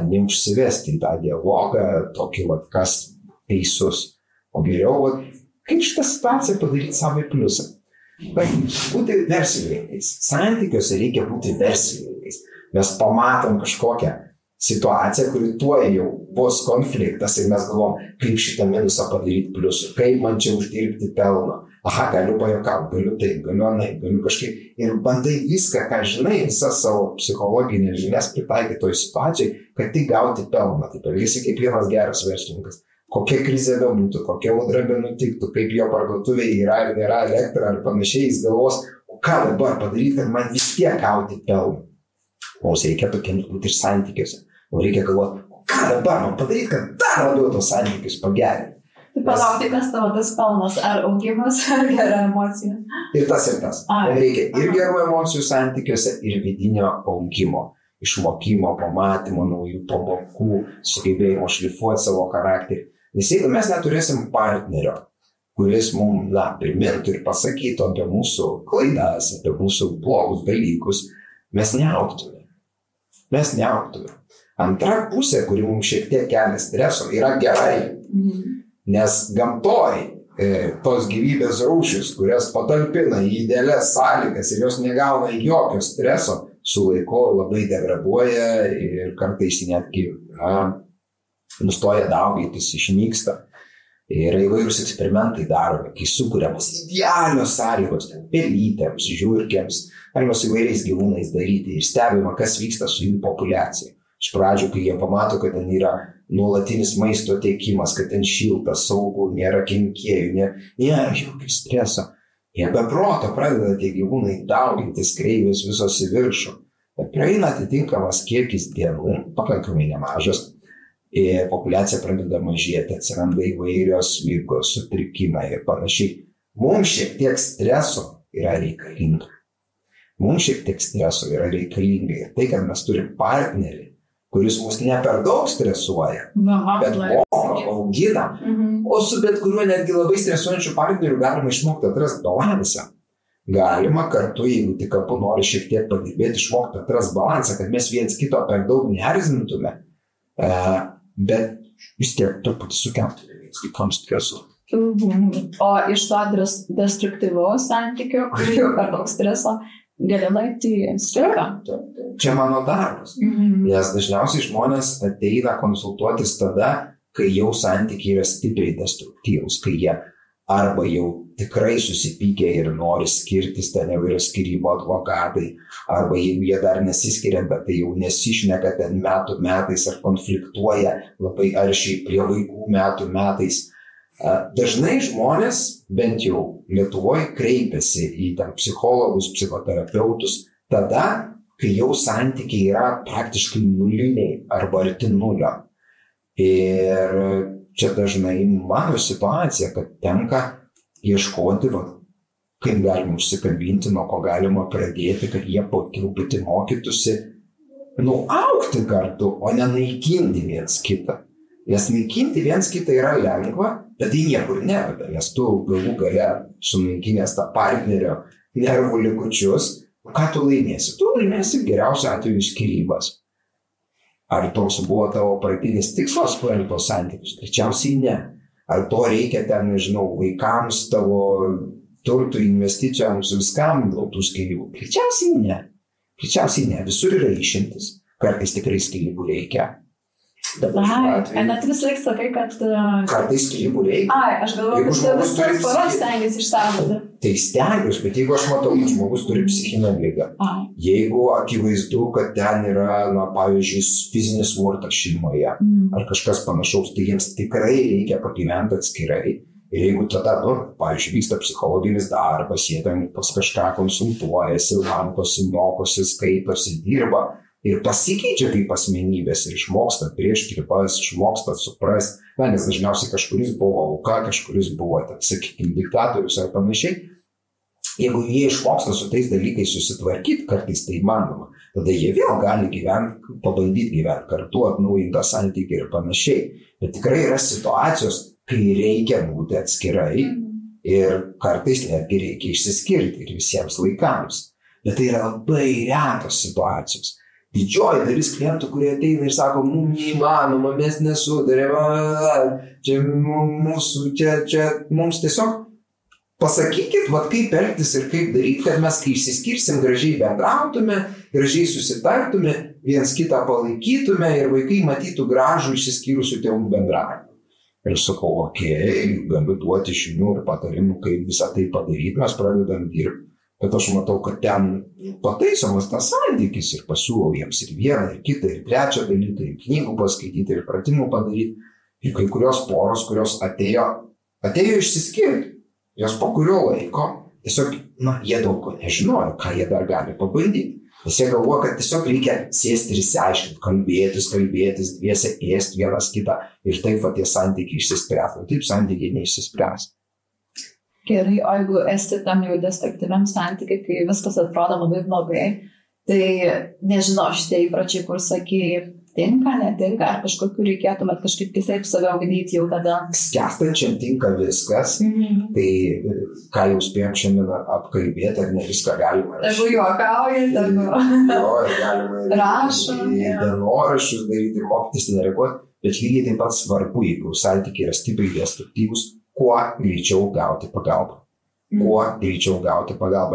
Neužsivesti į tą dialogą, tokį, kas teisus. O geriau, kaip šitą situaciją padaryti savo pliusą. Būti verslininkais. Santykiuose reikia būti verslininkais. Mes pamatom kažkokią situaciją, kuri tuoj jau bus konfliktas ir mes galvom, kaip šitą minusą padaryti pliusų, kaip man čia uždirbti pelno. Aha, galiu pajuokauti, galiu taip, galiu anaip, galiu kažkaip. Ir bandai viską, ką žinai, visas savo psichologinės žinias pritaikyti toj situacijai, kad tik gauti pelną. Taip elgiasi kiekvienas geras verslininkas. kokia krizė bebūtų, kokia audra benutiktų, kaip jo parduotuvėje yra ar nėra elektra ar panašiai, jis galvos, o ką dabar padaryti, kad man vis tiek gauti pelną. Mums reikia tokiems būti ir santykiuose. Mums reikia galvoti, o ką dabar man padaryti, kad dar labiau tos santykius pagerinti. Tai palaukti, kas tavo tas pelnas, ar augimas, ar gera emocija? Ir tas. Mums reikia ir gerų emocijų santykiuose, ir vidinio augimo, išmokimo, pamatymo, naujų pamokų, sugebėjimo šlifuoti savo charakterį. Nes jeigu mes neturėsim partnerio, kuris mums primintų ir pasakytų apie mūsų klaidas, apie mūsų blogus dalykus, mes neaugtume. Antra pusė, kuri mums šiek tiek kelia streso, yra gerai. Nes gamtoj tos gyvybės rūšis, kurias patalpina į idealias sąlygas ir jos negauna jokio streso, su laiku labai degraduoja ir kartais netgi nustoja daugytis, išnyksta. Ir įvairūs eksperimentai daromi, kai sukuriamas idealios sąlygos pelytėms, žiurkėms, galima su įvairiais gyvūnais daryti ir stebima, kas vyksta su jų populiacija. Iš pradžių, kai jie pamato, kad ten yra nuolatinis maisto tiekimas, kad ten šilta, saugu, nėra kenkėjų, nėra jokio streso. Jie be proto pradeda tie gyvūnai daugintis, kreivės visos į viršų. Bet praeina atitinkamas kiekis dienų, pakankamai nemažas. Ir populiacija pradeda mažėti, atsiranda įvairios ligos, sutrikimai ir panašiai. Mums šiek tiek streso yra reikalinga. Ir tai, kad mes turim partnerį, kuris mus ne per daug stresuoja, bet moko, augina. O su bet kuriuo netgi labai stresuojančiu partneriu galima išmokti atrasti balansą. Galima kartu, jeigu tik abu nori šiek tiek padirbėti, išmokti atrasti balansą, kad mes viens kito per daug neerzintume, bet vis tiek truputį sukeltume viens kitam stresu. O iš to destruktyvaus santykio, kur jau per daug streso, gali laipti sveiką. Čia mano darbas. Nes dažniausiai žmonės ateina konsultuotis tada, kai jau santykiai yra stipriai destruktyvūs, kai jie arba jau tikrai susipykę ir nori skirtis, ten jau yra skyrybų advokatai, arba jeigu jie dar nesiskiria, bet tai jau nesišneka ten metais ar konfliktuoja labai aršiai prie vaikų metais. Dažnai žmonės, bent jau Lietuvoje, kreipiasi į psichologus, psichoterapeutus tada, kai jau santykiai yra praktiškai nuliniai arba arti nulio. Ir čia dažnai mano situacija, kad tenka ieškoti, kaip galima užsikabinti, nuo ko galima pradėti, kad jie po truputį mokytųsi augti kartu, o ne naikinti viens kitą. Nes naikinti viens kitą yra lengva, bet tai niekur neveda, nes tu galų gale sunaikinęs tą partnerio nervų likučius, ką tu laimėsi? Tu laimėsi geriausiu atveju skyrybas. Ar toks buvo tavo pradinis tikslas kuriant tos santykius? Greičiausiai ne. Ar to reikia ten, nežinau, vaikams, tavo turtų, investicijoms, viskam dėl tų skyrybų? Greičiausiai ne. Visur yra išimtis. Kartais tikrai skyrybų reikia. Net vis laik sakai, kad... Kartais skyrybų reikia. Aš galvoju, kad visas poros stengiasi išsaugoti. Tai stengiuosi, bet jeigu aš matau, kad žmogus turi psichinę ligą, jeigu akivaizdu, kad ten yra, pavyzdžiui, fizinis smurtas šeimoje, ar kažkas panašaus, tai jiems tikrai reikia pagyventi atskirai. Ir jeigu tada, pavyzdžiui, vyksta psichologinis darbas, jie ten pas kažką konsultuojasi, lankosi, mokosi, skaitosi, dirba, ir pasikeičia kaip asmenybės ir išmoksta prieš ribas, išmoksta suprasti, nes dažniausiai kažkuris buvo auka, kažkuris buvo, sakykime, diktatorius ar panašiai. Jeigu jie išmoksta su tais dalykais susitvarkyti, kartais tai įmanoma, tada jie vėl gali gyventi, pabandyti gyventi kartu, atnaujintą santykį ir panašiai. Bet tikrai yra situacijos, kai reikia būti atskirai ir kartais netgi reikia išsiskirti ir visiems laikams. Bet tai yra labai retos situacijos. Didžioji dalis klientų, kurie ateina ir sako, neįmanoma, mes nesudarėme, čia mums tiesiog pasakykit, kaip elgtis ir kaip daryti, kad mes, kai išsiskirsim, gražiai bendrautume, gražiai susitartume, viens kitą palaikytume ir vaikai matytų gražų išsiskyrusių tėvų bendravimą. Ir sakau, galiu duoti žinių ir patarimų, kaip visą tai padaryti, mes pradedam dirbti. Bet aš matau, kad ten pataisomas tas santykis ir pasiūlau jiems ir vieną, ir kitą, ir trečią dalyką, ir knygų paskaityti, ir pratimų padaryti. Ir kai kurios poros, kurios atėjo išsiskirti, jos po kurio laiko tiesiog, jie daug ko nežinojo, ką jie dar gali pabandyti. Nes jie galvoja, kad tiesiog reikia sėsti ir išsiaiškinti, kalbėtis, dviese ėsti vienas kitą ir taip tie santykiai išsispręs. Taip santykiai neišsispręs. Gerai, o jeigu esi tam jau destruktyviam santykiai, kai viskas atrodo labai blogai, tai nežinau, šitie įpročiai, kur sakei, tinka, netinka, ar kažkokiu reikėtų, bet kažkaip kitaip save ugdyti jau tada. Skęstančiam tinka viskas, tai ką jau spėjom šiandien apkalbėti, ar ne viską galima rašyti. Jeigu juokaujant, galima rašom, dienoraščius daryti, mokytis nereaguoti, bet lygiai taip pat svarbu, jeigu santykiai yra stipriai destruktyvūs, kuo greičiau gauti pagalbą.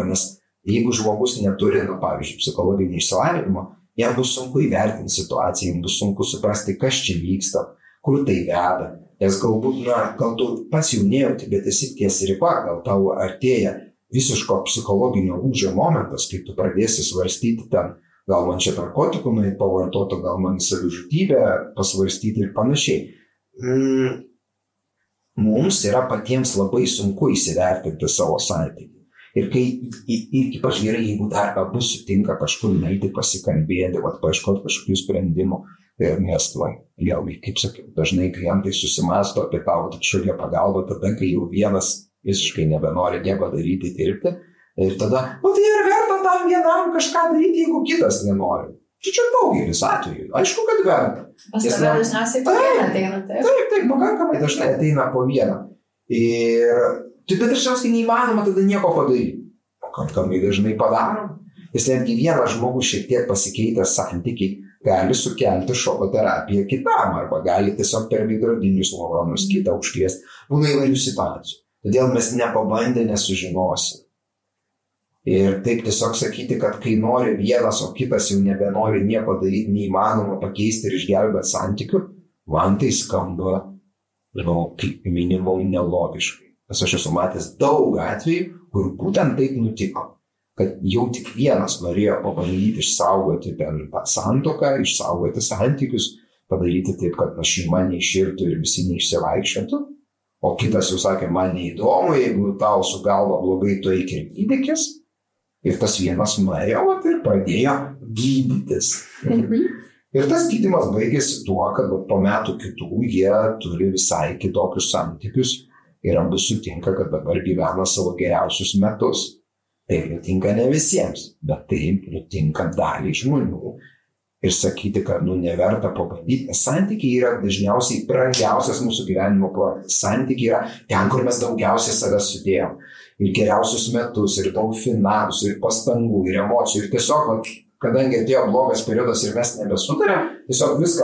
Nes jeigu žmogus neturi, pavyzdžiui, psichologinio išsilavinimo, jam bus sunku įvertinti situaciją, jam bus sunku suprasti, kas čia vyksta, kur tai veda. Nes galbūt, gal tu pats jau nejauti, bet esi ties riba, gal tau artėja visiško psichologinio lūžio momentas, kai tu pradėsi svarstyti ten, gal man čia narkotikų pavartoto, gal man savižudybę pasvarstyti ir panašiai. Mums yra patiems labai sunku įsivertinti savo santykį. Ir kai, ypač gerai, jeigu dar abu sutinka kažkur nueiti pasikalbėti, paieškoti kažkokių sprendimų, nes, vėlgi, kaip sakiau, dažnai klientai susimąsto apie tavo kažkokią pagalbą, tada, kai jau vienas visiškai nebenori nieko daryti, dirbti, ir tada, tai ir verta tam vienam kažką daryti, jeigu kitas nenori. Čia daugelis atvejų, aišku, kad verta. Pas tave dažniausiai po vieną ateina, taip? Taip, pakankamai dažnai ateina po vieną. Bet dažniausiai neįmanoma tada nieko padaryti. Pakankamai dažnai padarom. Nes netgi vienas žmogus šiek tiek pasikeitęs santykiai gali sukelti šoko terapiją kitam, arba gali tiesiog per veidrodinius neuronus kitą užkrėsti. Būna įvairių situacijų. Todėl mes nepabandę nesužinosim. Ir taip tiesiog sakyti, kad kai nori vienas, o kitas jau nebenori nieko daryti, neįmanoma pakeisti ir išgelbėti santykių, man tai skamba, kaip minimum nelogiškai. Nes aš esu matęs daug atvejų, kur būtent taip nutiko, kad jau tik vienas norėjo pabandyti išsaugoti tą santuoką, išsaugoti santykius, padaryti taip, kad šeima neiširtų ir visi neišsivaikščiotų, o kitas jau sakė, man neįdomu, jeigu tau su galva blogai, tu eik ir gydykis. Ir tas vienas nuėjo ir pradėjo gydytis. Ir tas gydymas baigėsi tuo, kad po metų kitų jie turi visai kitokius santykius ir abu sutinka, kad dabar gyvena savo geriausius metus. Taip nutinka ne visiems, bet taip nutinka daliai žmonių. Ir sakyti, kad neverta pabandyti. Santykiai yra dažniausiai brangiausias mūsų gyvenimo projektas. Santykiai yra ten, kur mes daugiausiai save sudėjom. Ir geriausius metus, ir daug finansų, ir pastangų, ir emocijų. Ir tiesiog, kadangi atėjo blogas periodas ir mes nebesutarėm, tiesiog viską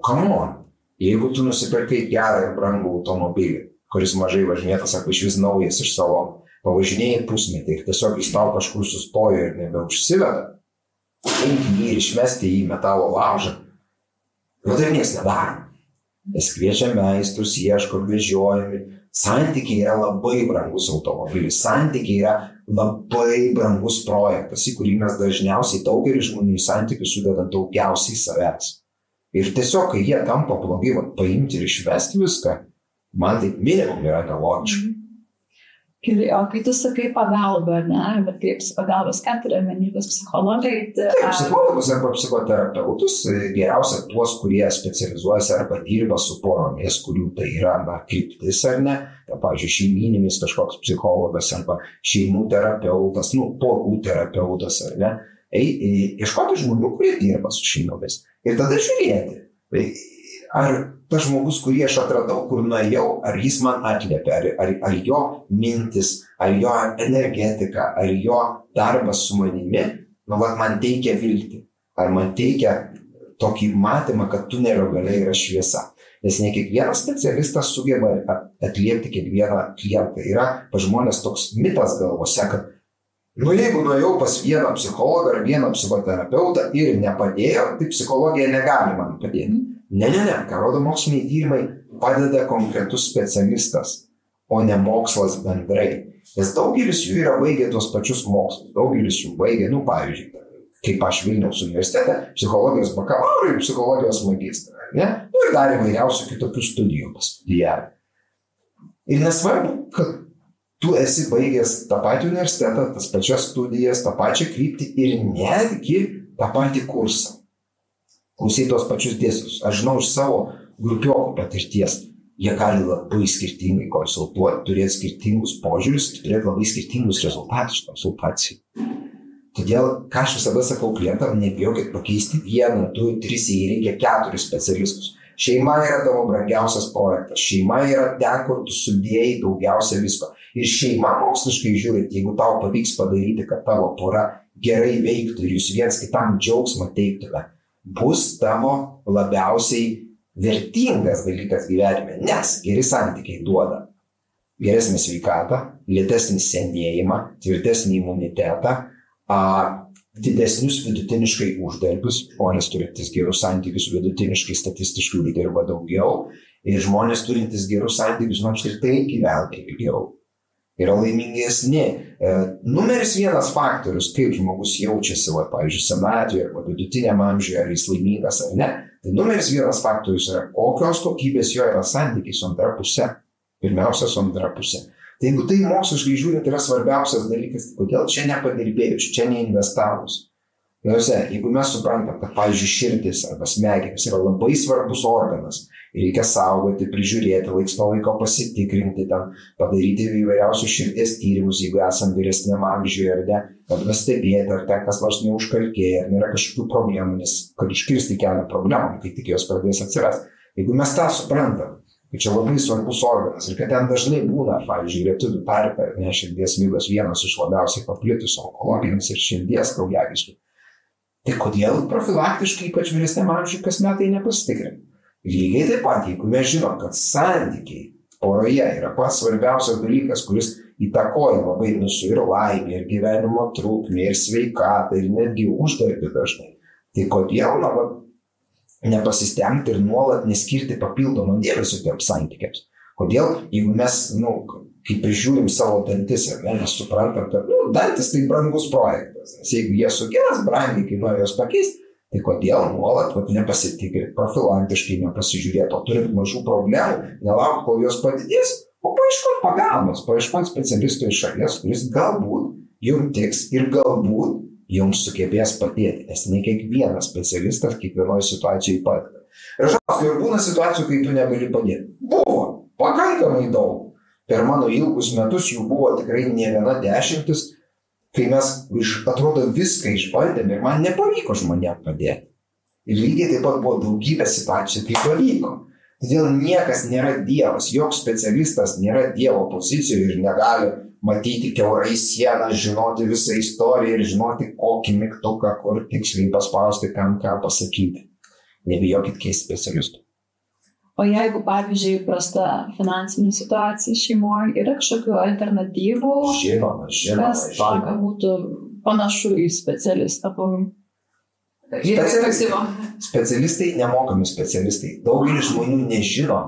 come on. Jeigu tu nusipirkai gerą ir brangų automobilį, kuris mažai važinėtas, arba iš vis naujas iš savo, pavažinėjai pusmetį ir tiesiog jis tau kažkur sustojo ir nebeužsiveda, imti jį ir išmesti į metalo laužą, tai nieks nedaro. Mes kviečia meistrus, ieško, vežiojami. Santykiai yra labai brangus automobilis, santykiai yra labai brangus projektas, į kurį mes dažniausiai daugelis žmonių į santykius sudeda daugiausiai savęs. Ir tiesiog, kai jie tampa blogai, paimti ir išvesti viską, man taip minimum yra nelogiška. Gerai, o kai tu sakai pagalbą, bet kreipsi pagalbos, ką turi menybės psichologai? Psichologus arba psichoterapeutus, geriausia tuos, kurie specializuojasi arba dirba su poromis, kurių tai yra kryptis ar ne, pavyzdžiui, šeimyninis kažkoks psichologas arba šeimų terapeutas, porų terapeutas ar ne, ieškoti žmonių, kurie dirba su šeimomis ir tada žiūrėti, ar tas žmogus, kurį aš atradau, kur nuėjau, ar jis man atliepia, ar jo mintis, ar jo energetika, ar jo darbas su manimi, man teikia viltį, ar man teikia tokį matymą, kad tunelio gale yra šviesa. Nes ne kiekvienas specialistas sugeba atliepti kiekvieną klientą. Yra pas žmonės toks mitas galvose, kad jeigu nuėjau pas vieną psichologą ar vieną psichoterapeutą ir nepadėjo, tai psichologija negali man padėti. Ne, ką rodo moksliniai tyrimai, padeda konkretus specialistas, o ne mokslas bendrai. Nes daugelis jų yra baigę tuos pačius mokslus, daugelis jų baigė, pavyzdžiui, kaip aš Vilniaus universitete, psichologijos bakalaurą ir psichologijos magistrą. ne? Nu, ir dar įvairiausių kitokių studijų pastudijavę. Ir nesvarbu, kad tu esi baigęs tą patį universitetą, tas pačias studijas, tą pačią kryptį ir netgi tą patį kursą. Klausai tos pačius dėstytojus. Aš žinau iš savo grupiokų patirties, jie gali labai skirtingai konsultuoti, turėti skirtingus požiūrius ir turėti labai skirtingus rezultatus konsultacijai. Todėl, ką aš visada sakau klientam, nebijokit pakeisti 1, 2, 3, reikia 4 specialistus. Šeima yra tavo brangiausias projektas. Šeima yra ten, kur tu sudėjai daugiausia visko. Ir šeima, moksliškai žiūrint, jeigu tau pavyks padaryti, kad tavo pora gerai veiktų ir jūs viens kitam džiaugsmą teiktume, bus tavo labiausiai vertingas dalykas gyvenime, nes geri santykiai duoda geresnį sveikatą, lėtesnį senėjimą, tvirtesnį imunitetą, didesnius vidutiniškai uždarbius, žmonės turintys gerus santykius vidutiniškai statistiškai uždirba daugiau ir žmonės turintys gerus santykius apskritai gyvena ilgiau, yra laimingesni. Numeris 1 faktorius, kaip žmogus jaučiasi, pavyzdžiui, senatvėje arba vidutiniam amžiuje, ar jis laimingas ar ne, tai numeris 1 faktorius yra, kokios kokybės jo yra santykiai su antra pusė. Pirmiausia, su antra pusė. Tai jeigu tai moksliškai žiūrint yra svarbiausias dalykas, kodėl čia nepadirbėjus, čia neinvestavus. Jeigu mes suprantam, kad, pavyzdžiui, širdis arba smegenys yra labai svarbus organas, reikia saugoti, prižiūrėti, laiks nuo laiko pasitikrinti, ten, padaryti įvairiausius širdies tyrimus, jeigu esam vyresniam amžiuje ar ne, kad stebėti, ar ten kas nors neužkalkėja, ar nėra kažkokių problemų, nes kad iškirsti kelią problemų, kai tik jos pradės atsirasti. Jeigu mes tą suprantam, kad čia labai svarbus organas ir kad ten dažnai būna, pavyzdžiui, lietuvių tarpe, ne, širdies ligos vienas iš labiausiai paplitusių onkologinis ir širdies kraujagyslių. Tai kodėl profilaktiškai, ypač vyresniam amžiui, kas metai nepasitikrinti? Lygiai taip pat, jeigu mes žinom, kad santykiai poroje yra pats svarbiausias dalykas, kuris įtakoja labai mūsų ir laimę, ir gyvenimo trukmę, ir sveikatą, ir netgi uždarbį dažnai. Tai kodėl nepasistengti ir nuolat neskirti papildomą dėmesio tiems santykiams? Kodėl, jeigu mes, kaip prižiūrim savo dantis, mes suprantam, kad dantis tai brangus projektas, nes jeigu jie sugeras, brangiai kainuoja jos pakeisti, tai kodėl nuolat nepasitikrinti, profilaktiškai nepasižiūrėti, o turint mažų problemų, nelauk, kol jos padidės, o paieškoti pagalbos, paieškoti specialistų iš šalies, kuris galbūt jums tiks ir galbūt jums sugebės padėti, nes ne kiekvienas specialistas kiekvienoje situacijoje padeda. Ir žinau, ir būna situacijų, kai tu negali padėti. Buvo pakankamai daug. Per mano ilgus metus jų buvo tikrai ne viena dešimtis, kai mes atrodo viską išbandėm ir man nepavyko žmonėm padėti. Ir lygiai taip pat buvo daugybė situacijų, kai pavyko. Todėl niekas nėra dievas, joks specialistas nėra dievo pozicijoje ir negali matyti kiaurai sieną, žinoti visą istoriją ir žinoti kokį mygtuką, kur tiksliai paspausti, kam ką pasakyti. Nebijokit keisti specialistų. O jeigu, pavyzdžiui, prasta finansinė situacija šeimoje, yra kažkokių alternatyvų? Žinoma. Kas būtų panašu į specialistą? Specialistai, nemokami specialistai. Daugelis žmonių nežino,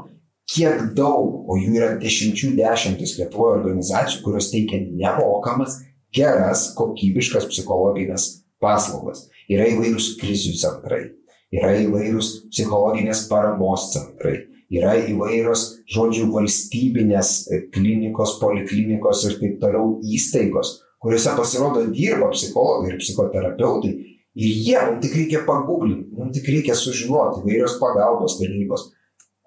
kiek daug, o jų yra dešimtis Lietuvoje organizacijų, kurios teikia nemokamas, geras, kokybiškas psichologinės paslaugas. Yra įvairūs krizių centrai. Yra įvairūs psichologinės paramos centrai, yra įvairios, valstybinės klinikos, poliklinikos ir taip toliau įstaigos, kuriuose pasirodo dirba psichologai ir psichoterapeutai. Ir jie, mums tik reikia paguglinti, mums tik reikia sužinoti įvairios pagalbos tarnybos,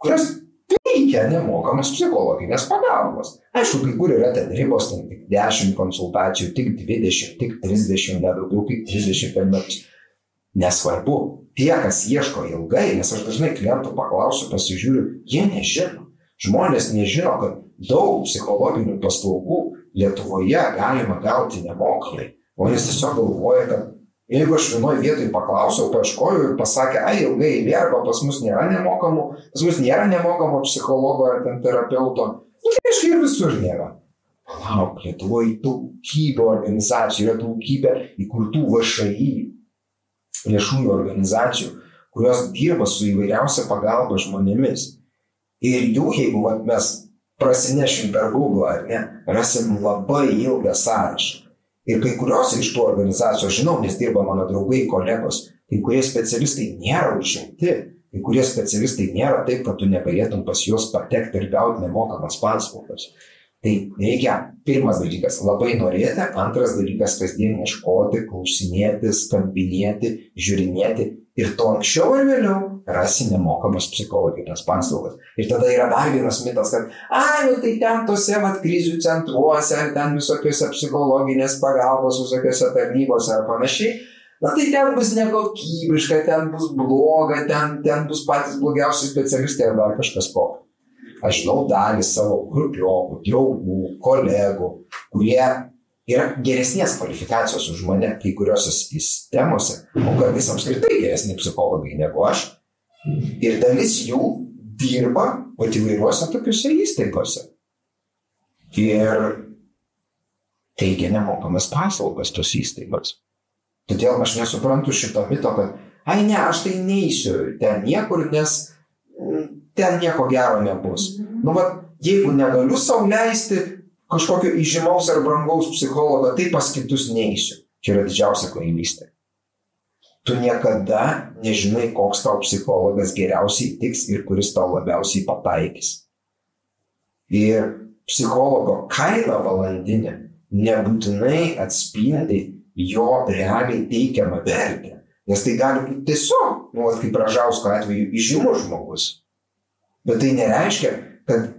kurios teikia nemokamas psichologinės pagalbos. Aišku, kai kur yra ten ribos, ten tik 10 konsultacijų, tik 20, tik 30, nedaugiau kaip 30 per metus. Nesvarbu, tie, kas ieško ilgai, nes aš dažnai klientų paklausiu, pasižiūriu, jie nežino. Žmonės nežino, kad daug psichologinių paslaugų Lietuvoje galima gauti nemokamai. O jis tiesiog galvoja, kad jeigu aš vienoje vietoje paklausiau, paieškoju ir pasakė, ilgai eilė, arba pas mus nėra nemokamo psichologo ar ten terapeuto, tai ir visur nėra. Palauk, Lietuvoje daugybė organizacijų, yra daugybė įkurtų VŠI, viešųjų organizacijų, kurios dirba su įvairiausia pagalba žmonėmis. Ir jų, jeigu mes prasinešim per Google, ar ne, rasim labai ilgą sąrašą. Ir kai kurios iš tų organizacijų, aš žinau, nes dirba mano draugai, kolegos, kai kurie specialistai nėra užimti, kai kurie specialistai nėra taip, kad tu negalėtum pas juos patekti ir gauti nemokamas paslaugas. Tai reikia, pirmas dalykas, labai norėti, antras dalykas, kasdien ieškoti, klausinėti, skambinėti, žiūrinėti ir to anksčiau ar vėliau rasi nemokamas psichologinės paslaugas. Ir tada yra dar vienas mitas, kad tai ten tose krizių centruose, ten visokiose psichologinės pagalbos, visokiose tarnybose ar panašiai, tai ten bus nekokybiška, ten bus bloga, ten bus patys blogiausi specialistai ar dar kažkas po. Aš žinau dalį savo grupiokų, draugų, kolegų, kurie yra geresnės kvalifikacijos už mane kai kuriuose sistemose, o kartais apskritai geresni psichologai negu aš. Ir dalis jų dirba įvairiuose tokiuose įstaigose. Ir teigia nemokamas paslaugas tos įstaigos. Todėl aš nesuprantu šito mito, kad aš tai neisiu ten niekur, nes ten nieko gero nebus. Jeigu negaliu sau leisti kažkokio įžymaus ar brangaus psichologo, tai pas kitus neisiu. Čia yra didžiausia kvailystė. Tu niekada nežinai, koks tau psichologas geriausiai tiks ir kuris tau labiausiai pataikys. Ir psichologo kaina valandinė nebūtinai atspindi jo realiai teikiamą vertę. Nes tai gali būti tiesiog, kaip Ražausko atveju, įžymus žmogus. Bet tai nereiškia, kad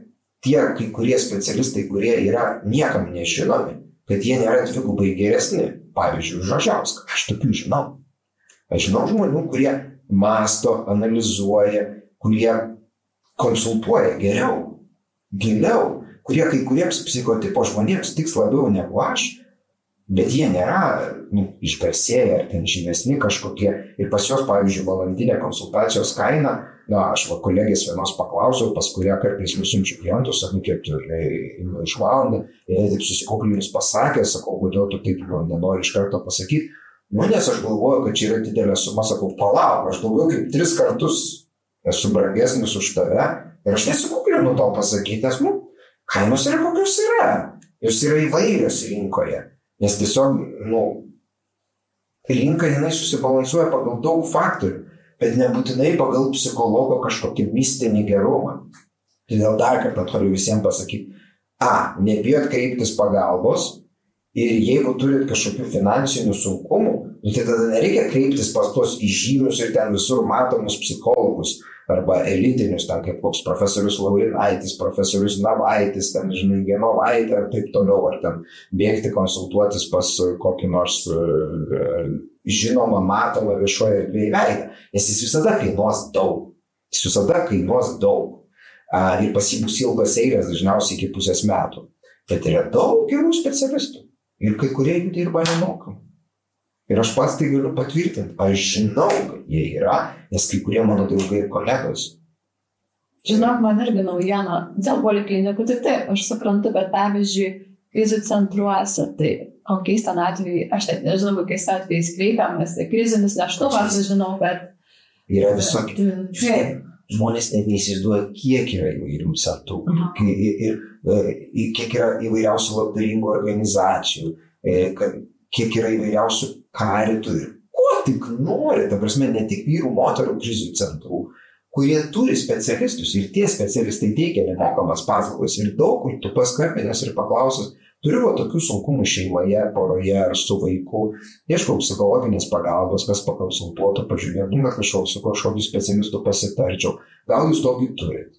tie kai kurie specialistai, kurie yra niekam nežinomi, kad jie nėra dvigubai geresni. Pavyzdžiui, Ražauską. Aš tokių žinau. Aš žinau žmonių, kurie mąsto, analizuoja, kurie konsultuoja geriau, giliau, kurie kai kuriems psichotipo žmonėms tiks labiau negu aš, bet jie nėra išgarsėję ar ten žymesni kažkokie. Ir pas juos, pavyzdžiui, valandinė konsultacijos kaina, aš kolegės vienos paklausiau, pas kurią kartais nusiunčiu klientus, sakau, kiek tu iš valandą, ir taip susikauplinis pasakė, sakau, kodėl tu taip nenori iš karto pasakyti. Nes aš galvoju, kad čia yra didelė suma, sakau, palauk, aš daugiau kaip 3 kartus esu brangesnis už tave ir aš nesikuklinu tau pasakyti, nes, kainos yra kokios yra. Jos yra įvairios rinkoje. Nes tiesiog, rinka jinai susibalansuoja pagal daug faktorių, bet nebūtinai pagal psichologo kažkokį mistinį gerumą. Todėl dar kartą noriu visiems pasakyti, nebijot kreiptis pagalbos ir jeigu turit kažkokių finansinių sunkumų, tai tada nereikia kreiptis pas tos įžymius ir ten visur matomus psichologus arba elitinius, ten kaip koks profesorius Laurinaitis, profesorius Navaitis, ten, Genovaitė ir taip toliau, ar ten bėgti konsultuotis pas kokį nors žinomą, matomą viešoje erdvėje veidą, nes jis visada kainuos daug. Ir pas jį bus ilgas eilės, dažniausiai iki pusės metų. Bet yra daug gerų specialistų ir kai kurie jų dirba nemokamai. Ir aš pats tai galiu patvirtinti. Aš žinau, kad jie yra, nes kai kurie mano draugai ir kolegos. Žinok, man irgi naujiena dėl poliklinikų. Tik taip, aš suprantu, bet pavyzdžiui, krizių centruose, tai kokiais ten atvejai, aš net nežinau, kokiais atvejais kreipiamas, tai krizinis neštumas, žinau, bet... Yra visokie. Žmonės net neįsivaizduoja, kiek yra įvairių centrų, kiek yra įvairiausių labdaringų organizacijų, kiek yra įvairiausių karitų ir ko tik nori, ta prasme, ne tik vyrų, moterų krizių centrų, kurie turi specialistus ir tie specialistai teikia nemokamas paslaugas ir daug kur tu paskambinęs ir paklausęs, turiu tokių sunkumų šeimoje, poroje ar su vaiku, ieškau psichologinės pagalbos, kas pakonsultuotų, pažiūrėtų, kad su kažkokiu specialistu pasitarčiau, gal jūs tokį turit.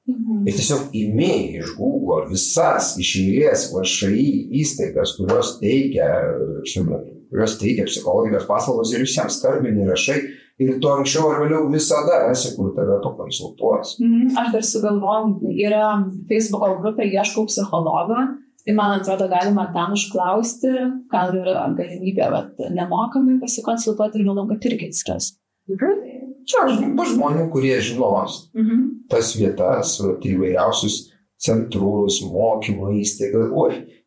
Ir tiesiog įmėjai iš Google visas iš eilės VŠI įstaigas, kurios teikia psichologinės paslaugos ir visiems skambini rašai ir tu anksčiau ar vėliau visada esi, kur tave pakonsultuos. Aš dar sugalvojau, yra Facebook'o grupė Ieškau psichologo, tai man atrodo galima ten užklausti, gal yra galimybė nemokamai pasikonsultuoti ir manau, kad irgi atsiras. Čia bus žmonių, kurie žinos tas vietas, įvairiausius centrus, mokymo įstaigas.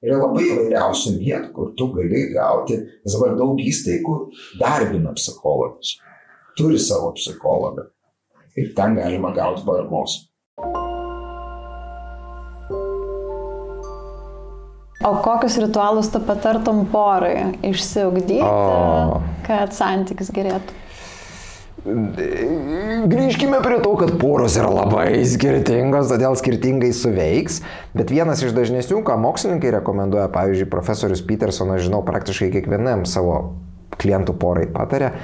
Yra labai įvairiausių vietų, kur tu gali gauti. Nes dabar daug įstaigų darbina psichologus. Turi savo psichologą. Ir ten galima gauti paramos. O kokius ritualus tu patartum porai išsiugdyti, kad santykis gerėtų? grįžkime prie to, kad poros yra labai skirtingos, todėl skirtingai suveiks, bet vienas iš dažnesnių, ką mokslininkai rekomenduoja, pavyzdžiui, profesorius Petersonas, žinau, praktiškai kiekvienam savo klientų porai patarė,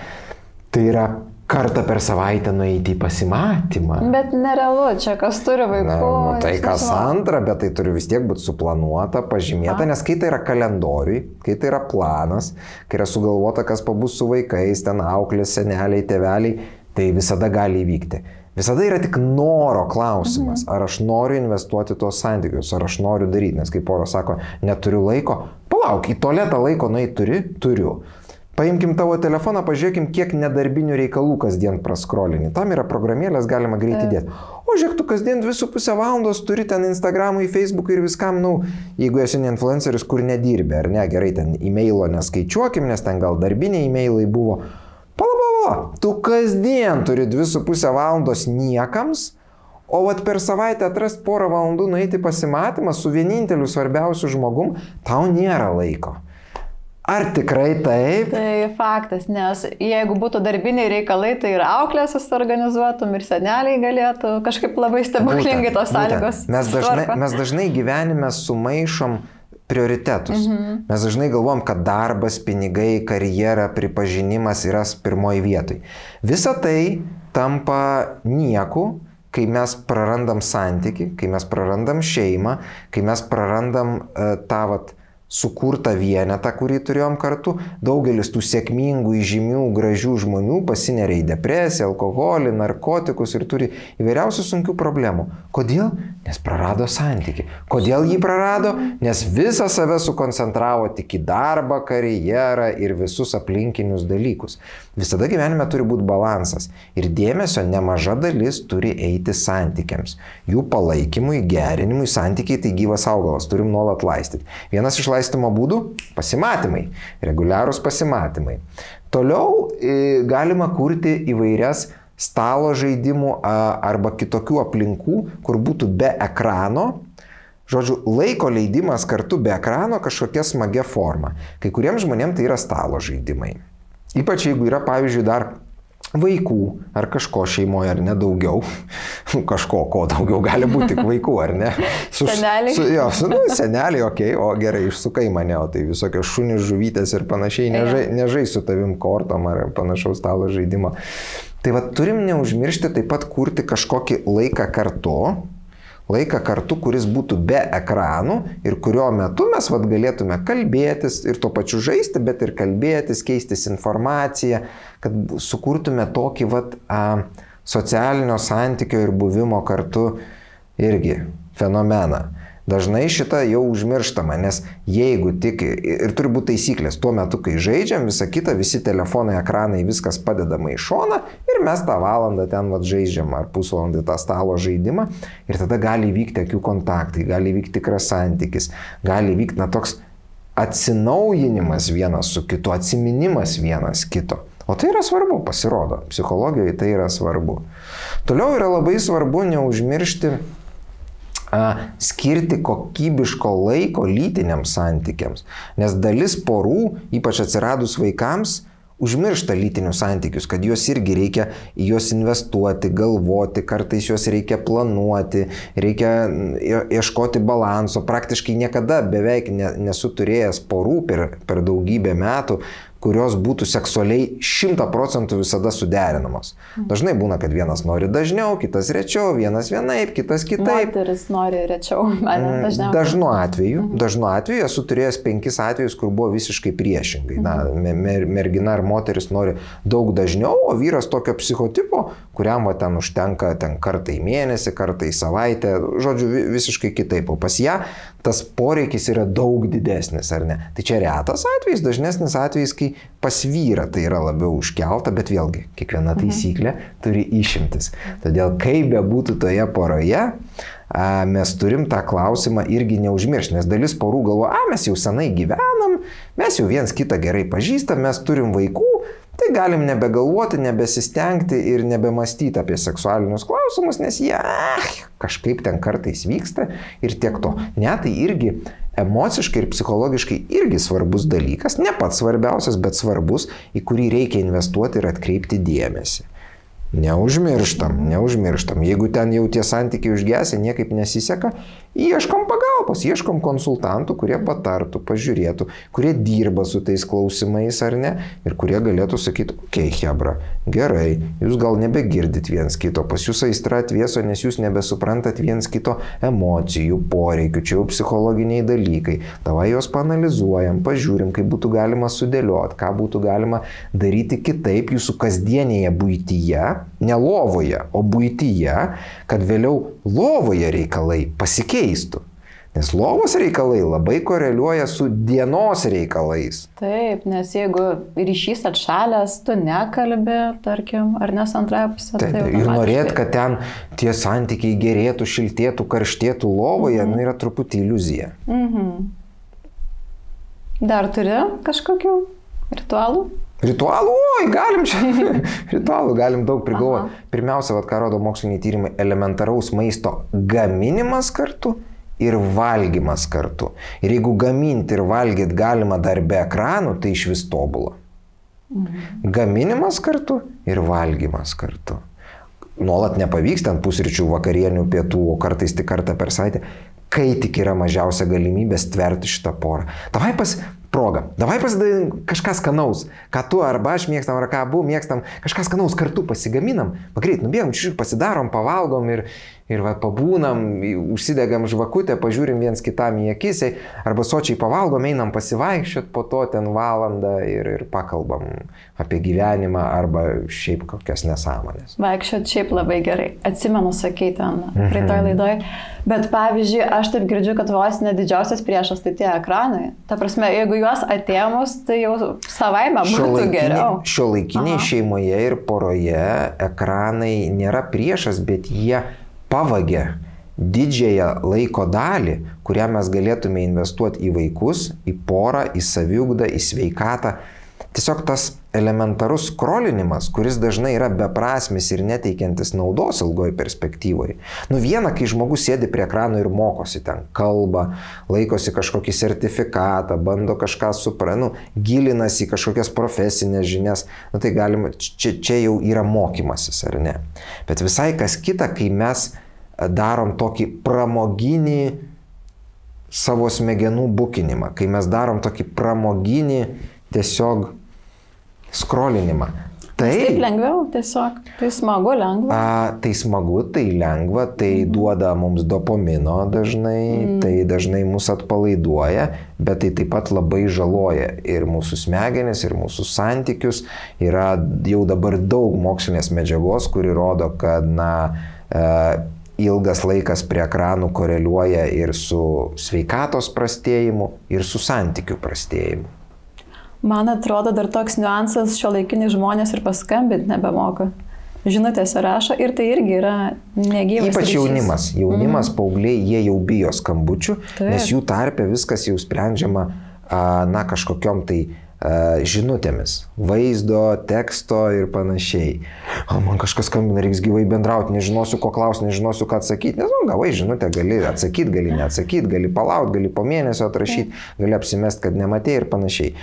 tai yra kartą per savaitę nueiti į pasimatymą. Bet nerealu, čia kas turi vaikų. Tai kas antra, bet tai turi vis tiek būti suplanuota, pažymėta, nes kai tai yra kalendoriui, kai tai yra planas, kai yra sugalvota, kas pabus su vaikais, ten auklės, seneliai, tėveliai, tai visada gali įvykti. Visada yra tik noro klausimas, ar aš noriu investuoti tuos santykius, ar aš noriu daryti, nes kai pora sako, neturiu laiko, palauk, į tualetą laiko nueiti turiu. Paimkim tavo telefoną, pažiūrėkim, kiek nedarbinių reikalų kasdien praskrolini. Tam yra programėlės, galima greitai dėti. O žiūrėk, tu kasdien 2,5 valandos turi ten Instagramui, Facebookui ir viskam, jeigu esi ne influenceris, kur nedirbi, ar ne, gerai, ten e-mailo neskaičiuokim, nes ten gal darbiniai e-mailai buvo. Pala, tu kasdien turi 2,5 valandos niekams, o vat per savaitę atrast porą valandų nueiti pasimatymą su vieninteliu svarbiausiu žmogum, tau nėra laiko. Ar tikrai taip? Tai faktas, nes jeigu būtų darbiniai reikalai, tai ir auklės susiorganizuotum, ir seneliai galėtų kažkaip labai stebuklingai tos sąlygos. Mes dažnai gyvenime sumaišom prioritetus. Mes dažnai galvom, kad darbas, pinigai, karjera, pripažinimas yra pirmoji vietoj. Visa tai tampa nieku, kai mes prarandam santykį, kai mes prarandam šeimą, kai mes prarandam tą sukurtą vienetą, kurį turėjom kartu. Daugelis tų sėkmingų, įžymių, gražių žmonių pasineria į depresiją, alkoholį, narkotikus ir turi įvairiausių sunkių problemų. Kodėl? Nes prarado santykį. Kodėl jį prarado? Nes visą save sukoncentravo tik į darbą, karjerą ir visus aplinkinius dalykus. Visada gyvenime turi būti balansas. Ir dėmesio nemaža dalis turi eiti santykiams. Jų palaikymui, gerinimui, santykiai tai gyvas augalas, turim nuolat laistyti. Vienas iš laistymo būdų – pasimatymai, reguliarūs pasimatymai. Toliau galima kurti įvairias stalo žaidimų arba kitokių aplinkų, kur būtų be ekrano. Žodžiu, laiko leidimas kartu be ekrano kažkokia smagia forma. Kai kuriems žmonėms tai yra stalo žaidimai. Ypač jeigu yra, pavyzdžiui, dar vaikų ar kažko šeimoje, ar ne daugiau. Kažko, ko daugiau gali būti tik vaikų, ar ne? Seneliai. Seneliai, okei, o gerai, išsukai mane, o tai visokios šunys, žuvytės ir panašiai, nežai su tavim kortom ar panašaus stalo žaidimo. Tai turim neužmiršti taip pat kurti kažkokį laiką kartu, kuris būtų be ekranų ir kurio metu mes galėtume kalbėtis ir tuo pačiu žaisti, bet ir kalbėtis, keistis informaciją, kad sukurtume tokį socialinio santykio ir buvimo kartu irgi fenomeną. Dažnai šitą jau užmirštama, nes jeigu tik, ir turi būti taisyklės, tuo metu, kai žaidžiam, visa kita, visi telefonai, ekranai, viskas padedama į šoną ir mes tą valandą ten žaidžiam ar pusvalandį tą stalo žaidimą ir tada gali įvykti akių kontaktai, gali įvykti tikras santykis, gali įvykti toks atsinaujinimas vienas su kitu, atsiminimas vienas kito. O tai yra svarbu, pasirodo, psichologijoje tai yra svarbu. Toliau yra labai svarbu neužmiršti skirti kokybiško laiko lytiniams santykiams, nes dalis porų, ypač atsiradus vaikams, užmiršta lytinius santykius, kad juos irgi reikia į juos investuoti, galvoti, kartais juos reikia planuoti, reikia ieškoti balanso. Praktiškai niekada beveik nesu turėjęs porų per daugybę metų, kurios būtų seksualiai 100% visada suderinamos. Dažnai būna, kad vienas nori dažniau, kitas rečiau, vienas vienaip, kitas kitaip. Moteris nori rečiau, dažniau. Dažnu atveju esu turėjęs 5 atvejus, kur buvo visiškai priešingai. Mergina ar moteris nori daug dažniau, o vyras tokio psichotipo, kuriam ten užtenka kartą į mėnesį, kartą į savaitę, žodžiu, visiškai kitaip. O pas ją tas poreikis yra daug didesnis, ar ne? Tai čia retas atvejis, dažnesnis atvejis, kai pas vyrą tai yra labiau užkelta, bet vėlgi, kiekviena taisyklė turi išimtis. Todėl, kaip bebūtų toje poroje, mes turim tą klausimą irgi neužmiršti, nes dalis porų galvoja, mes jau senai gyvenam, mes jau viens kitą gerai pažįstam, mes turim vaikų, tai galim nebegalvoti, nebesistengti ir nebemastyti apie seksualinius klausimus, nes jie kažkaip ten kartais vyksta ir tiek to. Ne, tai irgi emociškai ir psichologiškai irgi svarbus dalykas, ne pats svarbiausias, bet svarbus, į kurį reikia investuoti ir atkreipti dėmesį. Neužmirštam. Jeigu ten jau tie santykiai užgesia, niekaip nesiseka, ieškom pagalbos, ieškom konsultantų, kurie patartų, pažiūrėtų, kurie dirba su tais klausimais ar ne, ir kurie galėtų sakyti, okei, chebra, gerai, jūs gal nebegirdit viens kito, pas jūs aistra atvėso, nes jūs nebesuprantat viens kito emocijų, poreikių, čia jau psichologiniai dalykai. Davai juos paanalizuojam, pažiūrim, kaip būtų galima sudėlioti, ką būtų galima daryti kitaip jūsų kasdienėje buityje, ne lovoje, o buityje, kad vėliau lovoje reikalai pasikeistų. Nes lovos reikalai labai koreliuoja su dienos reikalais. Taip, nes jeigu ryšys atšalęs, tu nekalbi, tarkim, ar nes antrąją pusę. Taip, ir norėt, kad ten tie santykiai gerėtų, šiltėtų, karštėtų lovoje, yra truputį iliuzija. Dar turi kažkokių ritualų? Ritualų, galim daug prigalvoti. Pirmiausia, ką rodo moksliniai tyrimai, elementaraus maisto gaminimas kartu ir valgymas kartu. Ir jeigu gaminti ir valgyti galima dar be ekranų, tai iš vis tobula. Gaminimas kartu ir valgymas kartu. Nuolat nepavyks ten pusryčių, vakarienių, pietų, o kartais tik kartą per savaitę, kai tik yra mažiausia galimybė stverti šitą porą. Davai pasidaryk kažką skanaus, ką tu arba aš mėgstam, ar ką abu mėgstam, kažką skanaus kartu pasigaminam, greit nubėgam, pasidarom, pavalgom ir pabūnam, užsidegam žvakutę, pažiūrim viens kitam į akis, arba sočiai pavalgom, einam pasivaikščiot, po to ten valandą ir pakalbam apie gyvenimą arba šiaip kokias nesąmonės. Vaikščiot šiaip labai gerai. Atsimenu, sakei ten praeitoj laidoj. Bet pavyzdžiui, aš taip girdžiu, kad vos ne didžiausias priešas tai tie ekranai. Ta prasme, jeigu juos atėmus, tai jau savaime būtų geriau. Šiuolaikiniai šeimoje ir poroje ekranai nėra priešas, bet jie pavagia didžiąją laiko dalį, kurią mes galėtume investuoti į vaikus, į porą, į saviugdą, į sveikatą. Tiesiog tas elementarus skrolinimas, kuris dažnai yra beprasmis ir neteikiantis naudos ilgoje perspektyvoje. Viena, kai žmogus sėdi prie ekrano ir mokosi ten, kalba, laikosi kažkokį sertifikatą, bando kažką gilinasi į kažkokias profesinės žinias, tai galima, čia jau yra mokymasis, ar ne? Bet visai kas kita, kai mes darom tokį pramoginį savo smegenų bukinimą, kai mes darom tokį pramoginį tiesiog skrolinimą. Taip lengviau tiesiog, tai smagu, lengva. Tai smagu, tai lengva, tai duoda mums dopamino dažnai, tai dažnai mus atpalaiduoja, bet tai taip pat labai žaloja ir mūsų smegenis, ir mūsų santykius. Yra jau dabar daug mokslinės medžiagos, kuri rodo, kad ilgas laikas prie ekranų koreliuoja ir su sveikatos prastėjimu, ir su santykių prastėjimu. Man atrodo, dar toks niuansas, šiuolaikiniai žmonės ir paskambinti nebemoka. Žinutėse rašo ir tai irgi yra negyvas ryšys. Ypač jaunimas. Jaunimas, paaugliai, jie jau bijo skambučių, nes jų tarpe viskas jau sprendžiama kažkokiom tai žinutėmis, vaizdo, teksto ir panašiai. Man kažkas skambina, reiks gyvai bendrauti, nežinosiu ko klausti, nežinosiu ką atsakyti, nes gavai žinutę, gali atsakyti, gali neatsakyti, gali palaukti, gali po mėnesio atrašyti, gali apsimest, kad nematei ir panašiai.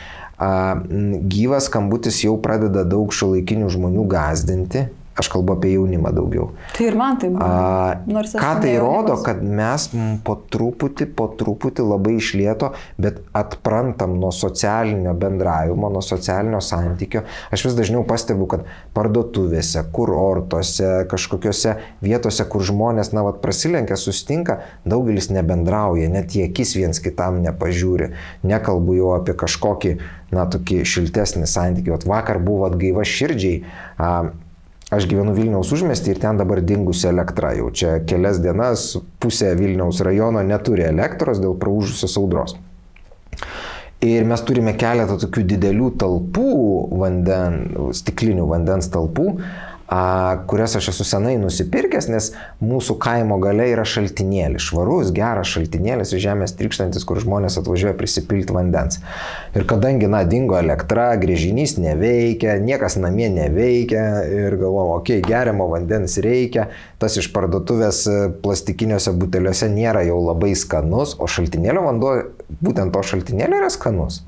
Gyvas skambutis jau pradeda daug šiuolaikinių žmonių gąsdinti. Aš kalbu apie jaunimą daugiau. Tai ir man tai buvo. Ką tai rodo, kad mes po truputį labai iš lėto, bet atprantam nuo socialinio bendravimo, nuo socialinio santykio. Aš vis dažniau pastebiu, kad parduotuvėse, kurortuose, kažkokiose vietose, kur žmonės prasilenkia, susitinka, daugelis nebendrauja, net į akis viens kitam nepažiūri. Nekalbu jau apie kažkokį, tokį šiltesnį santykį. Vakar buvo atgaiva širdžiai. Aš gyvenu Vilniaus užmiestį ir ten dabar dingusi elektra. Jau čia kelias dienas pusė Vilniaus rajono neturi elektros dėl praūžusios audros. Ir mes turime keletą tokių didelių talpų, stiklinių vandens talpų, kurias aš esu senai nusipirkęs, nes mūsų kaimo gale yra šaltinėlis, švarus, geras šaltinėlis iš žemės trykštantis, kur žmonės atvažiuoja prisipilti vandens. Ir kadangi, dingo elektra, gręžinys neveikia, niekas namie neveikia ir galvoju, okei, geriamo vandens reikia, tas iš parduotuvės plastikiniuose buteliuose nėra jau labai skanus, o šaltinėlio vanduo, būtent to šaltinėlio yra skanus.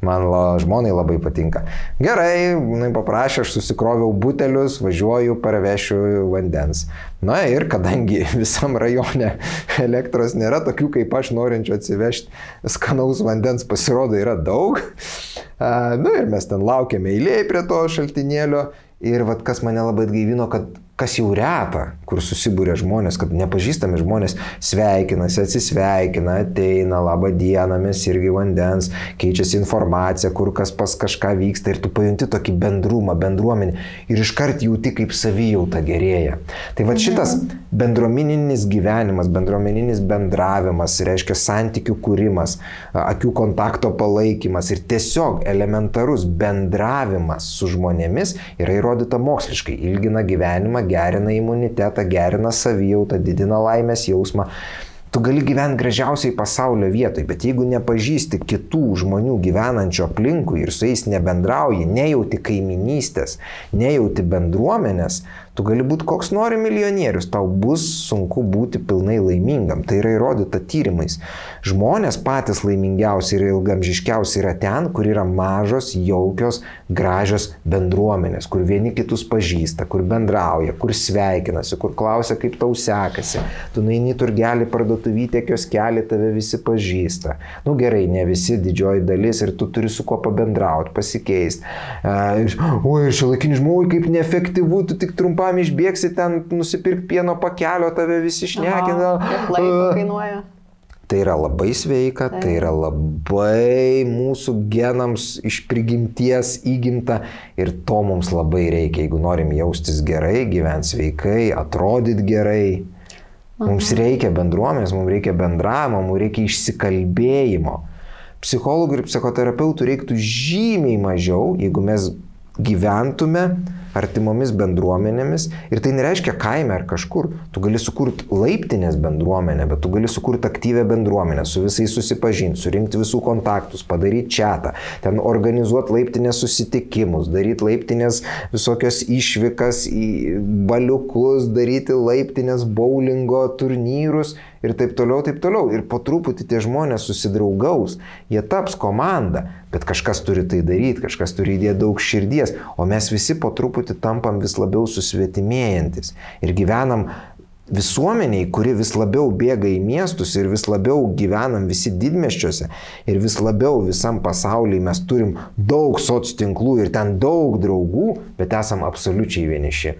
Man žmonai labai patinka. Gerai, paprašė, aš susikroviau butelius, važiuoju, parvešiu vandens. Na ir kadangi visam rajone elektros nėra, tokių kaip aš norinčių atsivežti skanaus vandens pasirodo yra daug. Na ir mes ten laukiame eilėje prie to šaltinėlio. Ir vat kas mane labai atgaivino, kad kas jau reta, kur susibūrė žmonės, kad nepažįstami žmonės sveikinasi, atsisveikina, ateina, labą dieną, mes irgi vandens, keičiasi informacija, kur kas pas kažką vyksta ir tu pajunti tokį bendrumą, bendruomenį ir iškart jauti, kaip savijauta gerėja. Tai va šitas bendruomeninis gyvenimas, bendruomeninis bendravimas, reiškia santykių kūrimas, akių kontakto palaikymas ir tiesiog elementarus bendravimas su žmonėmis yra įrodyta moksliškai, ilgina gyvenimą, gerina imunitetą, gerina savijautą, didina laimės jausmą. Tu gali gyventi gražiausiai pasaulio vietoje, bet jeigu nepažįsti kitų žmonių gyvenančio aplinkui ir su jais nebendrauji, nejauti kaiminystės, nejauti bendruomenės, tu gali būti koks nori milijonierius, tau bus sunku būti pilnai laimingam. Tai yra įrodyta tyrimais. Žmonės patys laimingiausi ir ilgamžiškiausi yra ten, kur yra mažos, jaukios, gražios bendruomenės, kur vieni kitus pažįsta, kur bendrauja, kur sveikinasi, kur klausia, kaip tau sekasi. Tu nueini turgelį parduotuvytę, kioskelį, tave visi pažįsta. Nu gerai, ne visi, didžioji dalis ir tu turi su kuo pabendrauti, pasikeisti. Oi, šiuolaikinis žmogui kaip neefektyvu, tu tik trumpam išbėgsi ten, nusipirk pieno pakelio, tave visi šnekina. Kiek laiko kainuoja? Tai yra labai sveika, tai yra labai mūsų genams iš prigimties įgimta ir to mums labai reikia, jeigu norim jaustis gerai, gyventi sveikai, atrodyti gerai. Mums reikia bendruomenės, mums reikia bendravimo, mums reikia išsikalbėjimo. Psichologų ir psichoterapeutų reiktų žymiai mažiau, jeigu mes gyventume artimomis bendruomenėmis ir tai nereiškia kaime ar kažkur. Tu gali sukurti laiptinės bendruomenę, bet tu gali sukurti aktyvę bendruomenę, su visais susipažinti, surinkti visų kontaktus, padaryti chatą, ten organizuoti laiptinės susitikimus, daryti laiptinės visokios išvykas į baliukus, daryti laiptinės bowlingo turnyrus ir taip toliau, taip toliau. Ir po truputį tie žmonės susidraugaus, jie taps komanda, bet kažkas turi tai daryti, kažkas turi įdėti daug širdies, o mes visi po truputį tampam vis labiau susvetimėjantis ir gyvenam visuomeniai, kuri vis labiau bėga į miestus ir vis labiau gyvenam visi didmiesčiuose ir vis labiau visam pasaulyje mes turim daug soctinklų ir ten daug draugų, bet esam absoliučiai vieniši.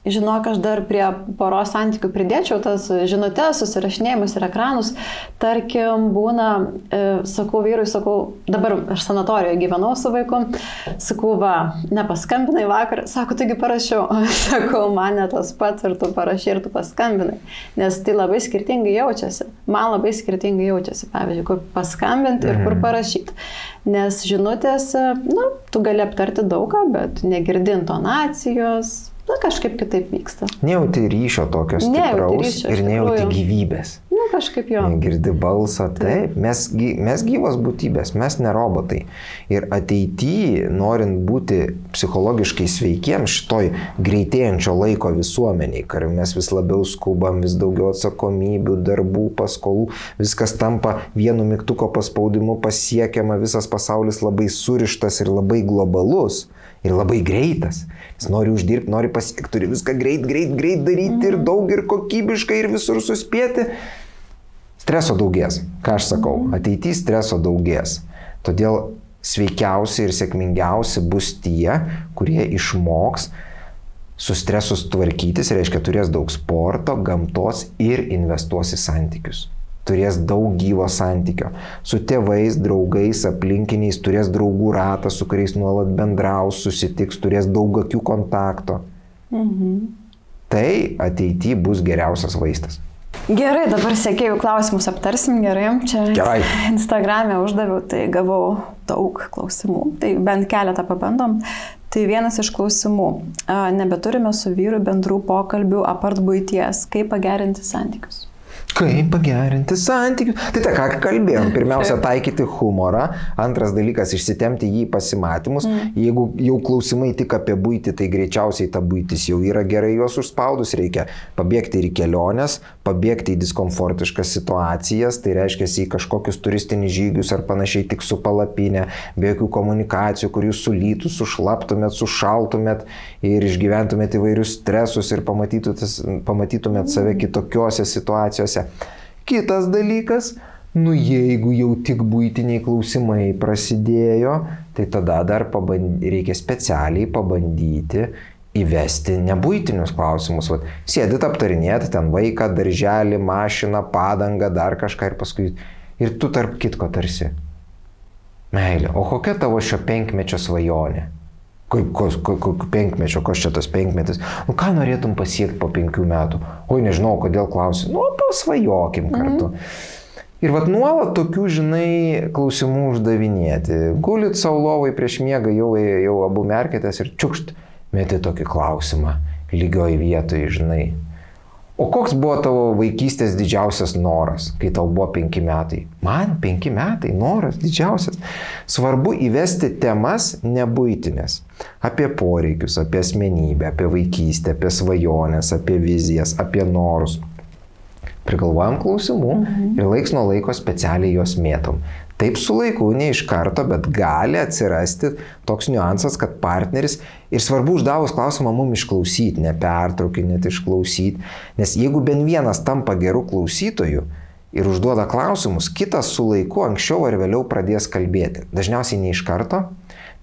Žinok, aš dar prie poros santykių pridėčiau tas žinutės, susirašinėjimus ir ekranus. Tarkim, būna, sakau vyrui, dabar aš sanatorijoje gyvenau su vaiku, sakau, va, nepaskambinai vakar, sako, taigi parašiau, sakau, man ne tas pats ir tu parašai ir tu paskambinai, nes tai labai skirtingai jaučiasi. Man labai skirtingai jaučiasi, pavyzdžiui, kur paskambinti ir kur parašyti. Nes žinutės, tu gali aptarti daugą, bet negirdi intonacijos. Kažkaip kitaip vyksta. Nejauti ryšio tokio stipraus ir nejauti gyvybės. Kažkaip jo. Girdi balsą, taip. Mes gyvos būtybės, mes ne robotai. Ir ateityje, norint būti psichologiškai sveikiem šitoj greitėjančio laiko visuomeniai, kur mes vis labiau skubam, vis daugiau atsakomybių, darbų, paskolų, viskas tampa vienu mygtuko paspaudimu pasiekiama, visas pasaulis labai surištas ir labai globalus. Ir labai greitas. Jis nori uždirbti, nori pasiekti, turi viską greit daryti ir daug ir kokybiškai ir visur suspėti. Streso daugės. Ką aš sakau? Ateityje streso daugės. Todėl sveikiausi ir sėkmingiausi bus tie, kurie išmoks su stresu tvarkytis, reiškia turės daug sporto, gamtos ir investuos į santykius. Turės daug gyvo santykio. Su tėvais, draugais, aplinkiniais, turės draugų ratą, su kuriais nuolat bendraus, susitiks, turės daug akių kontakto. Tai ateityje bus geriausias vaistas. Gerai, dabar sekėjų klausimus aptarsim, gerai. Čia gerai. Instagram'e uždaviau, tai gavau daug klausimų. Tai bent keletą pabandom. Tai vienas iš klausimų. Nebeturime su vyru bendrų pokalbių apart buities. Kaip pagerinti santykius? Kaip pagerinti santykius? Tai ką kalbėjom, pirmiausia taikyti humorą, antras dalykas išsitemti jį pasimatymus, jeigu jau klausimai tik apie buitį, tai greičiausiai ta buitis jau yra gerai juos užspaudus, reikia pabėgti ir į keliones, pabėgti į diskomfortiškas situacijas, tai reiškia į kažkokius turistinius žygius ar panašiai tik su palapinė, be jokių komunikacijų, kur jūs sulytų, sušlaptumėt, sušaltumėt ir išgyventumėt įvairius stresus ir pamatytumėt save kitokiose situacijose. Kitas dalykas, jeigu jau tik buitiniai klausimai prasidėjo, tai tada dar reikia specialiai pabandyti įvesti nebuitinius klausimus. Sėdit aptarinėti ten vaiką, darželį, mašiną, padangą, dar kažką ir paskui. Ir tu tarp kitko tarsi. Meilė, o kokia tavo šio 5-mečio svajonė? Penkmečio, kas čia tas 5-metis? Ką norėtum pasiekti po 5 metų? Oi, nežinau, kodėl klausi. Pasvajokim kartu. Ir nuolat tokių, klausimų uždavinėti. Gulit savo lovai prieš miegą, jau abu merkitės ir čiukšt, meti tokį klausimą, lygioj vietoj, O koks buvo tavo vaikystės didžiausias noras, kai tau buvo 5 metai? Man 5 metai, noras didžiausias. Svarbu įvesti temas nebuitinės. Apie poreikius, apie asmenybę, apie vaikystę, apie svajonės, apie vizijas, apie norus. Prigalvojam klausimų ir laiks nuo laiko specialiai juos mėtom. Taip su laiku, ne iš karto, bet gali atsirasti toks niuansas, kad partneris, ir svarbu uždavus klausimą mum išklausyti, nepertraukinėti, išklausyti, nes jeigu bent vienas tampa gerų klausytojų ir užduoda klausimus, kitas su laiku anksčiau ar vėliau pradės kalbėti. Dažniausiai ne iš karto,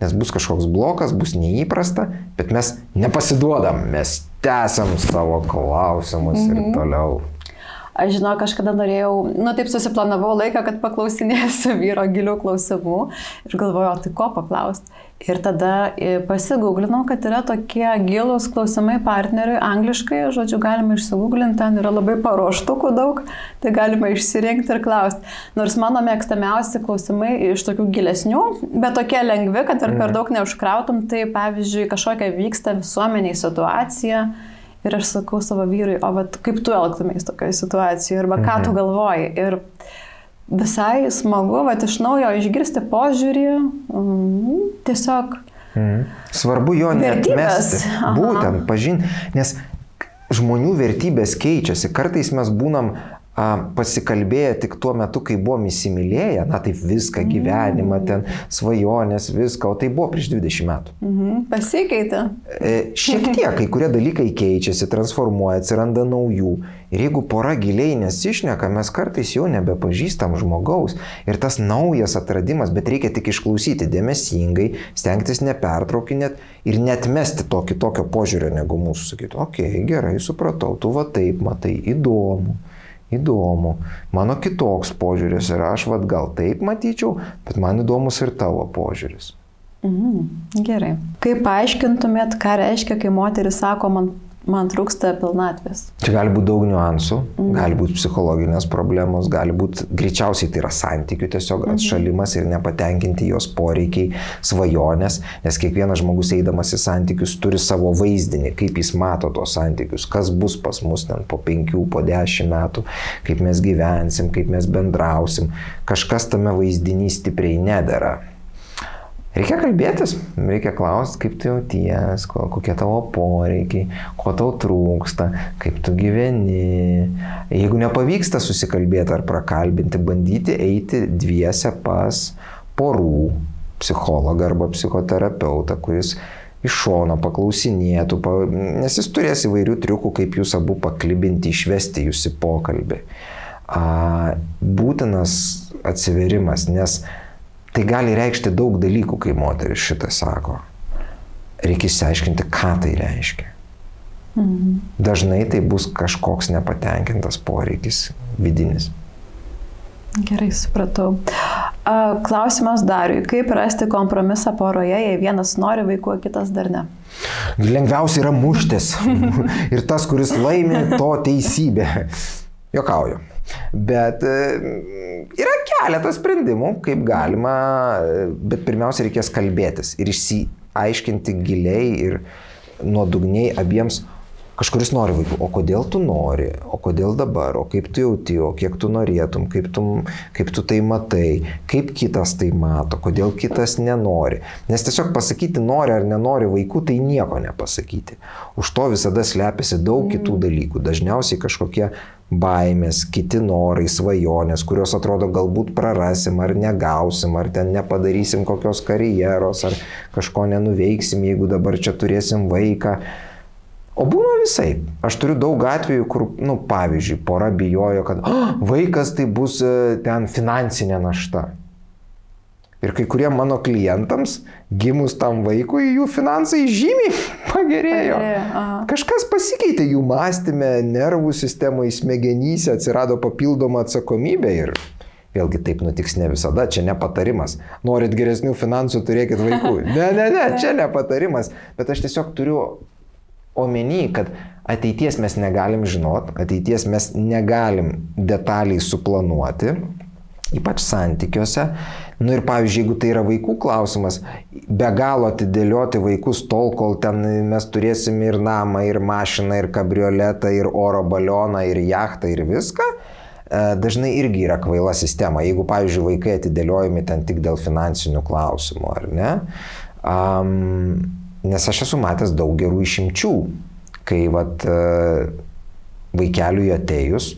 nes bus kažkoks blokas, bus neįprasta, bet mes nepasiduodam, mes tęsiam savo klausimus ir toliau. Aš žinau, kažkada norėjau, taip susiplanavau laiką, kad paklausinėsiu vyro gilių klausimų ir galvojau, tai ko paklausti. Ir tada pasigūglinau, kad yra tokie gilūs klausimai partneriui angliškai, galima išsigūglinti, ten yra labai paruoštukų daug, tai galima išsirinkti ir klausti. Nors mano mėgstamiausi klausimai iš tokių gilesnių, bet tokie lengvi, kad ir per daug neužkrautum, tai pavyzdžiui kažkokia vyksta visuomeniai situacija. Ir aš sakau savo vyrui, kaip tu elgtumės tokioje situacijoje, arba ką tu galvoji. Ir visai smagu, iš naujo išgirsti požiūrį, tiesiog. Svarbu jo neatmesti, būtent pažinti, nes žmonių vertybės keičiasi. Kartais mes būnam pasikalbėję tik tuo metu, kai buvom įsimylėję, taip viską gyvenimą, ten svajonės, viską, o tai buvo prieš 20 metų. Pasikeitė. Šiek tiek, kai kurie dalykai keičiasi, transformuoja, atsiranda naujų. Ir jeigu pora giliai nesišneka, mes kartais jau nebepažįstam žmogaus. Ir tas naujas atradimas, bet reikia tik išklausyti dėmesingai, stengtis nepertraukinėt ir netmesti to kitokio požiūrio negu mūsų. Sakyti, okei, gerai, supratau, tu taip matai, įdomu, mano kitoks požiūris ir aš gal taip matyčiau, bet man įdomus ir tavo požiūris. Gerai. Kaip paaiškintumėt, ką reiškia, kai moteris sako, man trūksta pilnatvės? Čia gali būti daug niuansų, gali būti psichologinės problemos, gali būti, greičiausiai tai yra santykių tiesiog atšalimas ir nepatenkinti jos poreikiai, svajonės, nes kiekvienas žmogus eidamas į santykius turi savo vaizdinį, kaip jis mato tos santykius, kas bus pas mus ten po 5, po 10 metų, kaip mes gyvensim, kaip mes bendrausim. Kažkas tame vaizdinį stipriai nedera. Reikia kalbėtis, reikia klausti, kaip tu jauties, kokie tavo poreikiai, ko tau trūksta, kaip tu gyveni. Jeigu nepavyksta susikalbėti ar prakalbinti, bandyti eiti dviese pas porų psichologą arba psichoterapeutą, kuris iš šono paklausinėtų, nes jis turės įvairių triukų, kaip jūs abu paklibinti, išvesti jūs į pokalbį. Būtinas atsiverimas, nes tai gali reikšti daug dalykų, kai moteris šitą sako. Reikia išsiaiškinti, ką tai reiškia. Dažnai tai bus kažkoks nepatenkintas poreikis vidinis. Gerai, supratau. Klausimas Dariui. Kaip rasti kompromisą poroje, jei vienas nori vaikų, o kitas dar ne? Lengviausia yra muštis. Ir tas, kuris laimi, to teisybė. Jokauju. Bet yra keletas sprendimų, kaip galima, bet pirmiausia reikės kalbėtis ir išsiaiškinti giliai ir nuodugniai abiems, Kažkuris nori vaikų, o kodėl tu nori, o kodėl dabar, o kaip tu jauti, o kiek tu norėtum, kaip tu tai matai, kaip kitas tai mato, kodėl kitas nenori. Nes tiesiog pasakyti nori ar nenori vaikų, tai nieko nepasakyti. Už to visada slepiasi daug kitų dalykų, dažniausiai kažkokie baimės, kiti norai, svajonės, kurios atrodo galbūt prarasim ar negausim, ar ten nepadarysim kokios karjeros, ar kažko nenuveiksim, jeigu dabar čia turėsim vaiką. O būna visai. Aš turiu daug atvejų, kur, pavyzdžiui, pora bijojo, kad vaikas tai bus ten finansinė našta. Ir kai kurie mano klientams, gimus tam vaikui, jų finansai žymiai pagerėjo. Kažkas pasikeitė jų mąstyme, nervų sistemoje, smegenyse, atsirado papildoma atsakomybė ir vėlgi taip nutiks ne visada, čia ne patarimas. Norit geresnių finansų, turėkit vaikų. Ne, čia ne patarimas. Bet aš tiesiog turiu omeny, kad ateities mes negalim žinot, ateities mes negalim detaliai suplanuoti, ypač santykiuose. Ir pavyzdžiui, jeigu tai yra vaikų klausimas, be galo atidėlioti vaikus tol, kol ten mes turėsim ir namą, ir mašiną, ir kabrioletą, ir oro balioną, ir jachtą, ir viską, dažnai irgi yra kvaila sistema. Jeigu, pavyzdžiui, vaikai atidėliojami ten tik dėl finansinių klausimų, ar ne? Nes aš esu matęs daug gerų išimčių, kai vaikeliui atėjus,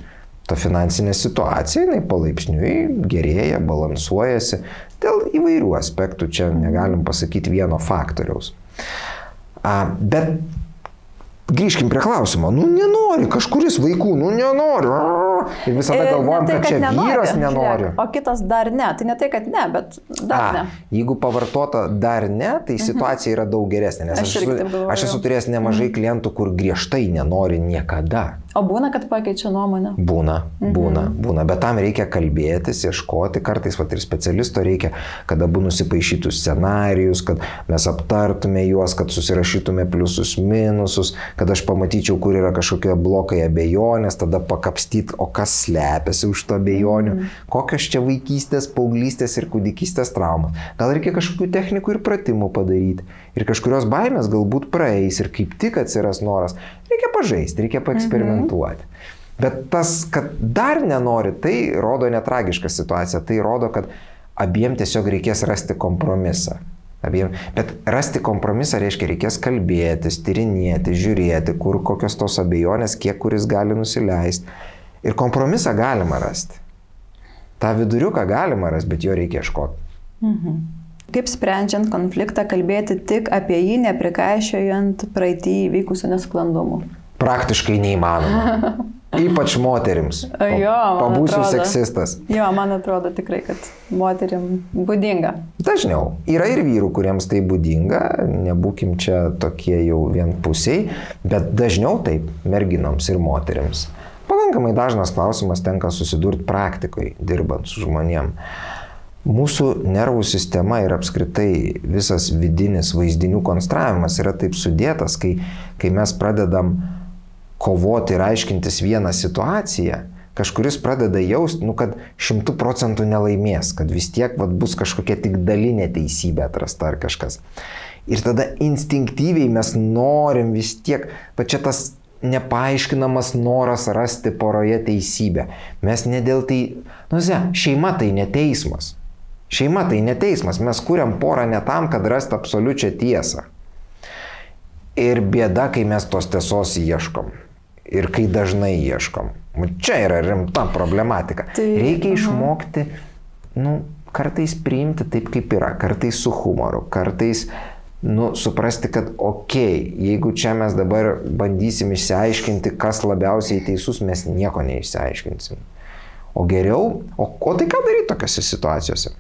ta finansinė situacija, jinai palaipsniui gerėja, balansuojasi. Dėl įvairių aspektų čia negalim pasakyti vieno faktoriaus. Bet grįžkim prie klausimo. Nenori, kažkuris vaikų, nenori. Ir visada galvojam, kad čia vyras nenori. O kitas dar ne. Tai ne tai, kad ne, bet dar ne. Jeigu pavartota dar ne, tai situacija yra daug geresnė. Nes aš esu turėjęs nemažai klientų, kur griežtai nenori niekada. O būna, kad pakeičia nuomonę? Būna. Bet tam reikia kalbėtis, ieškoti. Kartais ir specialisto reikia, kad abu nusipaišytų scenarijus, kad mes aptartume juos, kad susirašytume pliusus, minusus, kad aš pamatyčiau, kur yra kažkokie blokai abejonės, tada pakapstyti, o kas slepiasi už to abejonių, kokios čia vaikystės, paauglystės ir kūdikystės traumas. Gal reikia kažkokių technikų ir pratimų padaryti. Ir kažkurios baimės galbūt praeis ir kaip tik atsiras noras. Reikia pažaisti, reikia paeksperimentuoti. Bet tas, kad dar nenori, tai rodo netragišką situaciją. Tai rodo, kad abiem tiesiog reikės rasti kompromisą. Bet rasti kompromisą reiškia, reikės kalbėtis, tyrinėti, žiūrėti, kur kokios tos abejonės, kiek kuris gali nusileisti. Ir kompromisą galima rasti. tą viduriuką galima rasti, bet jo reikia ieškoti. Mhm. Kaip sprendžiant konfliktą kalbėti tik apie jį, neprikaišiojant praeitį įvykusių nesklandumų? Praktiškai neįmanoma. Ypač moterims. Pabūsiu seksistas. Jo, man atrodo tikrai, kad moterim būdinga. Dažniau. Yra ir vyrų, kuriems tai būdinga, nebūkim čia tokie jau vienpusiai, bet dažniau taip merginoms ir moterims. Pakankamai dažnas klausimas tenka susidurti praktikoje, dirbant su žmonėm. Mūsų nervų sistema ir apskritai visas vidinis vaizdinių konstravimas yra taip sudėtas, kai mes pradedam kovoti ir aiškintis vieną situaciją, kažkuris pradeda jausti, kad 100% nelaimės, kad vis tiek bus kažkokia tik dalinė teisybė atrasta ar kažkas. Ir tada instinktyviai mes norim vis tiek, bet čia tas nepaaiškinamas noras rasti poroje teisybę. Mes ne dėl tai, šeima tai ne teismas. Šeima tai ne teismas, mes kuriam porą ne tam, kad rasti absoliučią tiesą. Ir bėda, kai mes tos tiesos ieškom. Ir kai dažnai ieškom. Čia yra rimta problematika. Reikia išmokti, kartais priimti taip, kaip yra, kartais su humoru, kartais suprasti, kad jeigu čia mes dabar bandysim išsiaiškinti, kas labiausiai teisus, mes nieko neišsiaiškinsim. O geriau, o tai ką daryti tokiose situacijose?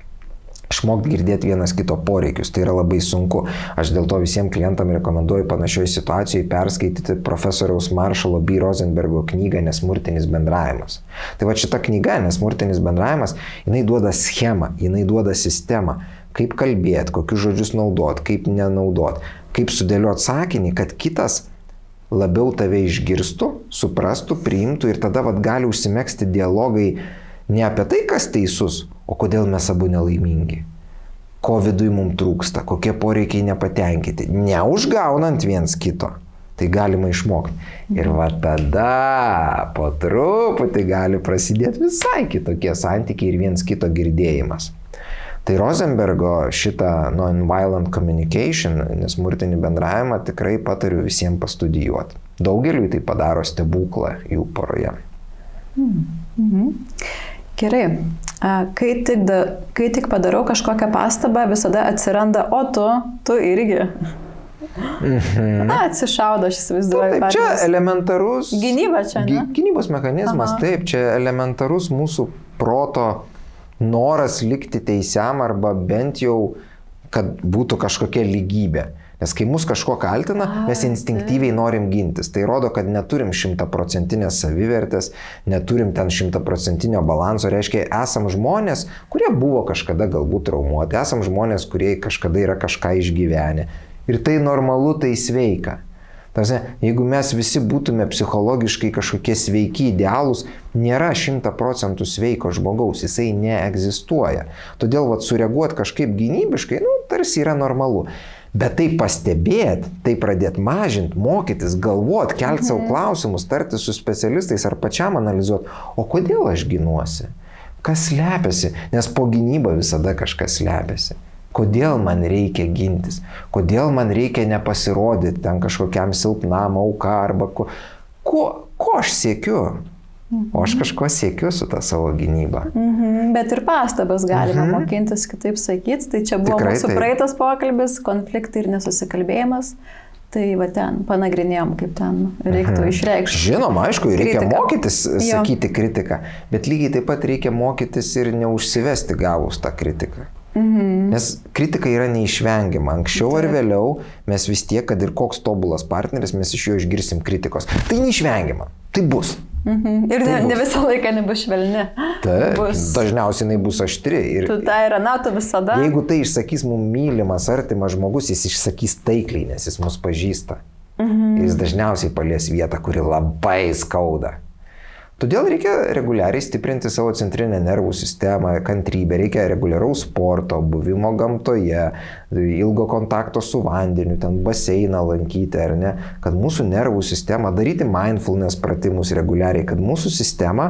Išmokti girdėti vienas kito poreikius, tai yra labai sunku. Aš dėl to visiems klientam rekomenduoju panašioje situacijoje perskaityti profesoriaus Marshalo B. Rosenbergo knygą Nesmurtinis bendravimas. Tai šita knyga, Nesmurtinis bendravimas, jinai duoda schemą, jinai duoda sistemą, kaip kalbėti, kokius žodžius naudot, kaip nenaudot, kaip sudėlioti sakinį, kad kitas labiau tave išgirstų, suprastų, priimtų ir tada gali užsimegzti dialogai ne apie tai, kas teisus, o kodėl mes abu nelaimingi, ko viduj mums trūksta, kokie poreikiai nepatenkinti, neužgaunant viens kito, Tai galima išmokti. Ir va tada po truputį gali prasidėti visai kitokie santykiai ir viens kito girdėjimas. Tai Rosenbergo šitą non-violent communication, nesmurtinį bendravimą, tikrai patariu visiems pastudijuoti. Daugeliui tai padaro stebuklą jų poroje. Gerai. Kai tik padarau kažkokią pastabą, visada atsiranda, o tu irgi. Atsišaudo, aš įsivaizduoju. Taip, čia elementarus... Gynyba čia, ne? Gynybos mechanizmas, taip, čia elementarus mūsų proto noras likti teisiam arba bent jau, kad būtų kažkokia lygybė. Nes kai mus kažko kaltina, mes instinktyviai norim gintis. Tai rodo, kad neturim 100% savivertės, neturim ten 100% balanso. Reiškia, esam žmonės, kurie buvo kažkada galbūt traumuoti, esam žmonės, kurie kažkada yra kažką išgyvenę. Ir tai normalu, tai sveika. Tarsi, jeigu mes visi būtume psichologiškai kažkokie sveiki, idealūs, nėra 100% sveiko žmogaus, jisai neegzistuoja. Todėl sureaguoti kažkaip gynybiškai, tarsi yra normalu. Bet tai pastebėti, tai pradėti mažinti, mokytis, galvoti, kelti savo klausimus, tarti su specialistais ar pačiam analizuoti, o kodėl aš ginuosi? Kas slepiasi? Nes po gynybą visada kažkas slepiasi. Kodėl man reikia gintis? Kodėl man reikia nepasirodyti ten kažkokiam silpnam auka arba ko aš siekiu? O aš kažko siekiu su tą savo gynybą. Bet ir pastabas galima mokintis, kitaip sakyti. Tai čia buvo mūsų praeitas pokalbis, konfliktai ir nesusikalbėjimas. Tai va ten panagrinėjom, kaip ten reiktų išreikšti. Žinoma, aišku, reikia mokytis sakyti kritiką, bet lygiai taip pat reikia mokytis ir neužsivesti gavus tą kritiką. Nes kritika yra neišvengiama. Anksčiau ar vėliau mes vis tiek, kad ir koks tobulas partneris, mes iš jo išgirsim kritikos. Tai neišvengiama. Tai bus. Ir ne visą laiką nebus švelni. Taip, dažniausiai jinai bus aštri. Ir tu tai yra, tu visada. Jeigu tai išsakys mums mylimas, artimas žmogus, jis išsakys taikliai, nes jis mus pažįsta. Jis dažniausiai palies vietą, kuri labai skauda. Todėl reikia reguliariai stiprinti savo centrinę nervų sistemą, kantrybę, reikia reguliaraus sporto, buvimo gamtoje, ilgo kontakto su vandeniu, ten baseiną lankyti, ar ne, kad mūsų nervų sistema, daryti mindfulness pratimus reguliariai, kad mūsų sistema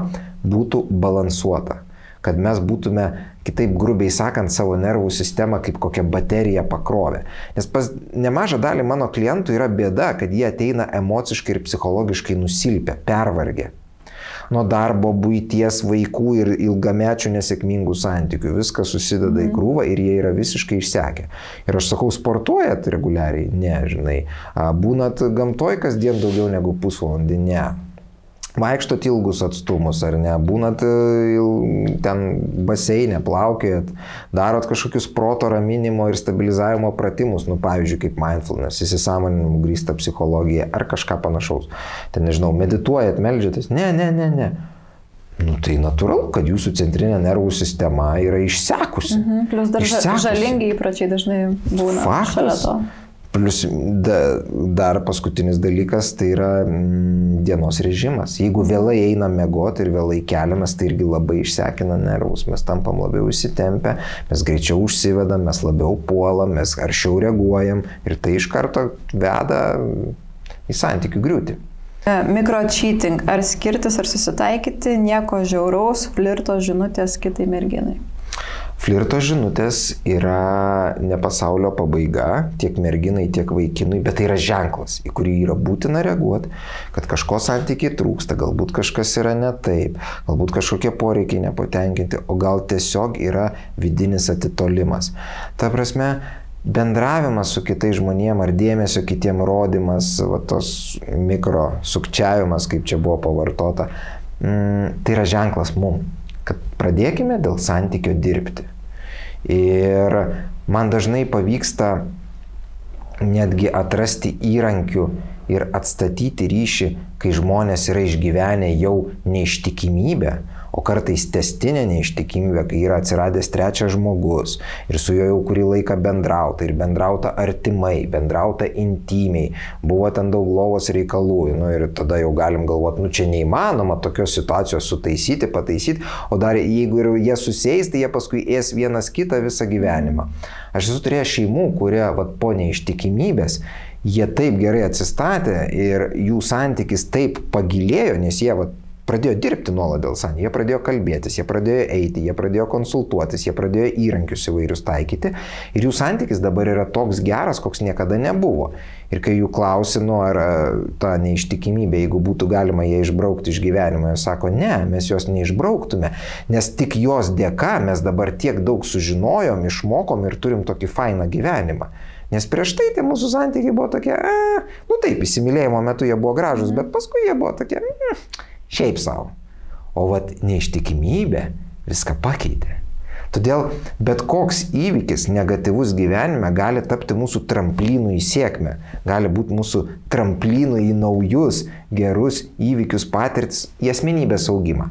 būtų balansuota, kad mes būtume, kitaip grubiai sakant, savo nervų sistemą kaip kokią bateriją pakrovę. Nes pas nemažą dalį mano klientų yra bėda, kad jie ateina emociškai ir psichologiškai nusilpę, pervargę. Nuo darbo, buities, vaikų ir ilgamečių nesėkmingų santykių. Viskas susideda į krūvą ir jie yra visiškai išsekę. Ir aš sakau, sportuojat reguliariai? Ne, žinai. Būnat gamtoj kasdien daugiau negu pusvalandį? Ne. Vaikštot ilgus atstumus, ar ne? Būnat ten baseinė, plaukiojat, darot kažkokius proto raminimo ir stabilizavimo pratimus, pavyzdžiui, kaip mindfulness, įsisąmoninimu grįsta psichologija ar kažką panašaus. Ten, nežinau, medituojat, meldžiatės? Ne. Tai natūralu, kad jūsų centrinė nervų sistema yra išsekusi. Plus dar žalingi įpročiai dažnai būna šalia to. Plius dar paskutinis dalykas, tai yra dienos režimas. Jeigu vėlai einam miegoti ir vėlai keliamės, tai irgi labai išsekina nervus. Mes tampam labiau įsitempę, mes greičiau užsivedam, mes labiau puolam, mes aršiau reaguojam ir tai iš karto veda į santykių griūtį. Mikro-cheating. Ar skirtis, ar susitaikyti, nieko žiauraus, flirto žinutės kitai merginai? Flirto žinutės yra ne pasaulio pabaiga, tiek merginai, tiek vaikinui, bet tai yra ženklas, į kurį yra būtina reaguoti, kad kažko santykiai trūksta, galbūt kažkas yra ne taip, galbūt kažkokie poreikiai nepatenkinti, o gal tiesiog yra vidinis atitolimas. Ta prasme, bendravimas su kitais žmonėm ar dėmesio kitiem rodymas, tos mikro sukčiavimas, kaip čia buvo pavartota, tai yra ženklas mum, kad pradėkime dėl santykio dirbti. Ir man dažnai pavyksta netgi atrasti įrankių ir atstatyti ryšį, kai žmonės yra išgyvenę jau neištikimybę, o kartais tęstinė neištikimybė, kai yra atsiradęs trečias žmogus ir su juo jau kurį laiką bendrauta ir bendrauta artimai, bendrauta intymiai, buvo ten daug lovos reikalų, ir tada jau galim galvoti, čia neįmanoma tokios situacijos sutaisyti, pataisyti, o dar jeigu ir jie susieis, tai jie paskui ės vienas kitą visą gyvenimą. Aš esu turėjęs šeimų, kurie po neištikimybės jie taip gerai atsistatė ir jų santykis taip pagilėjo, nes jie pradėjo dirbti nuolat dėl santykių, jie pradėjo kalbėtis, jie pradėjo eiti, jie pradėjo konsultuotis, jie pradėjo įrankius įvairius taikyti ir jų santykis dabar yra toks geras, koks niekada nebuvo. Ir kai jų klausi, ar ta neištikimybė, jeigu būtų galima ją išbraukti iš gyvenimo, jie sako, ne, mes jos neišbrauktume, nes tik jos dėka mes dabar tiek daug sužinojom, išmokom ir turim tokį fainą gyvenimą. Nes prieš tai tie mūsų santykiai buvo tokie, taip, įsimylėjimo metu jie buvo gražus, bet paskui jie buvo tokie, šiaip savo. O neištikimybė viską pakeitė. Todėl bet koks įvykis negatyvus gyvenime gali tapti mūsų tramplynu į sėkmę, gali būti mūsų tramplynu į naujus, gerus įvykius, patirtis, į asmenybės augimą.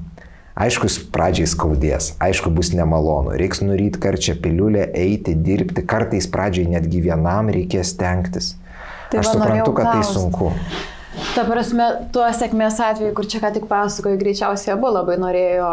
Aišku, pradžiai skaudės, aišku, bus nemalonu, reiks nuryti karčią piliulę, eiti, dirbti, kartais pradžiai netgi vienam reikės stengtis. Aš suprantu, kad tai sunku. Ta prasme, tuo sėkmės atveju, kur čia ką tik pasakoju, greičiausiai abu labai norėjo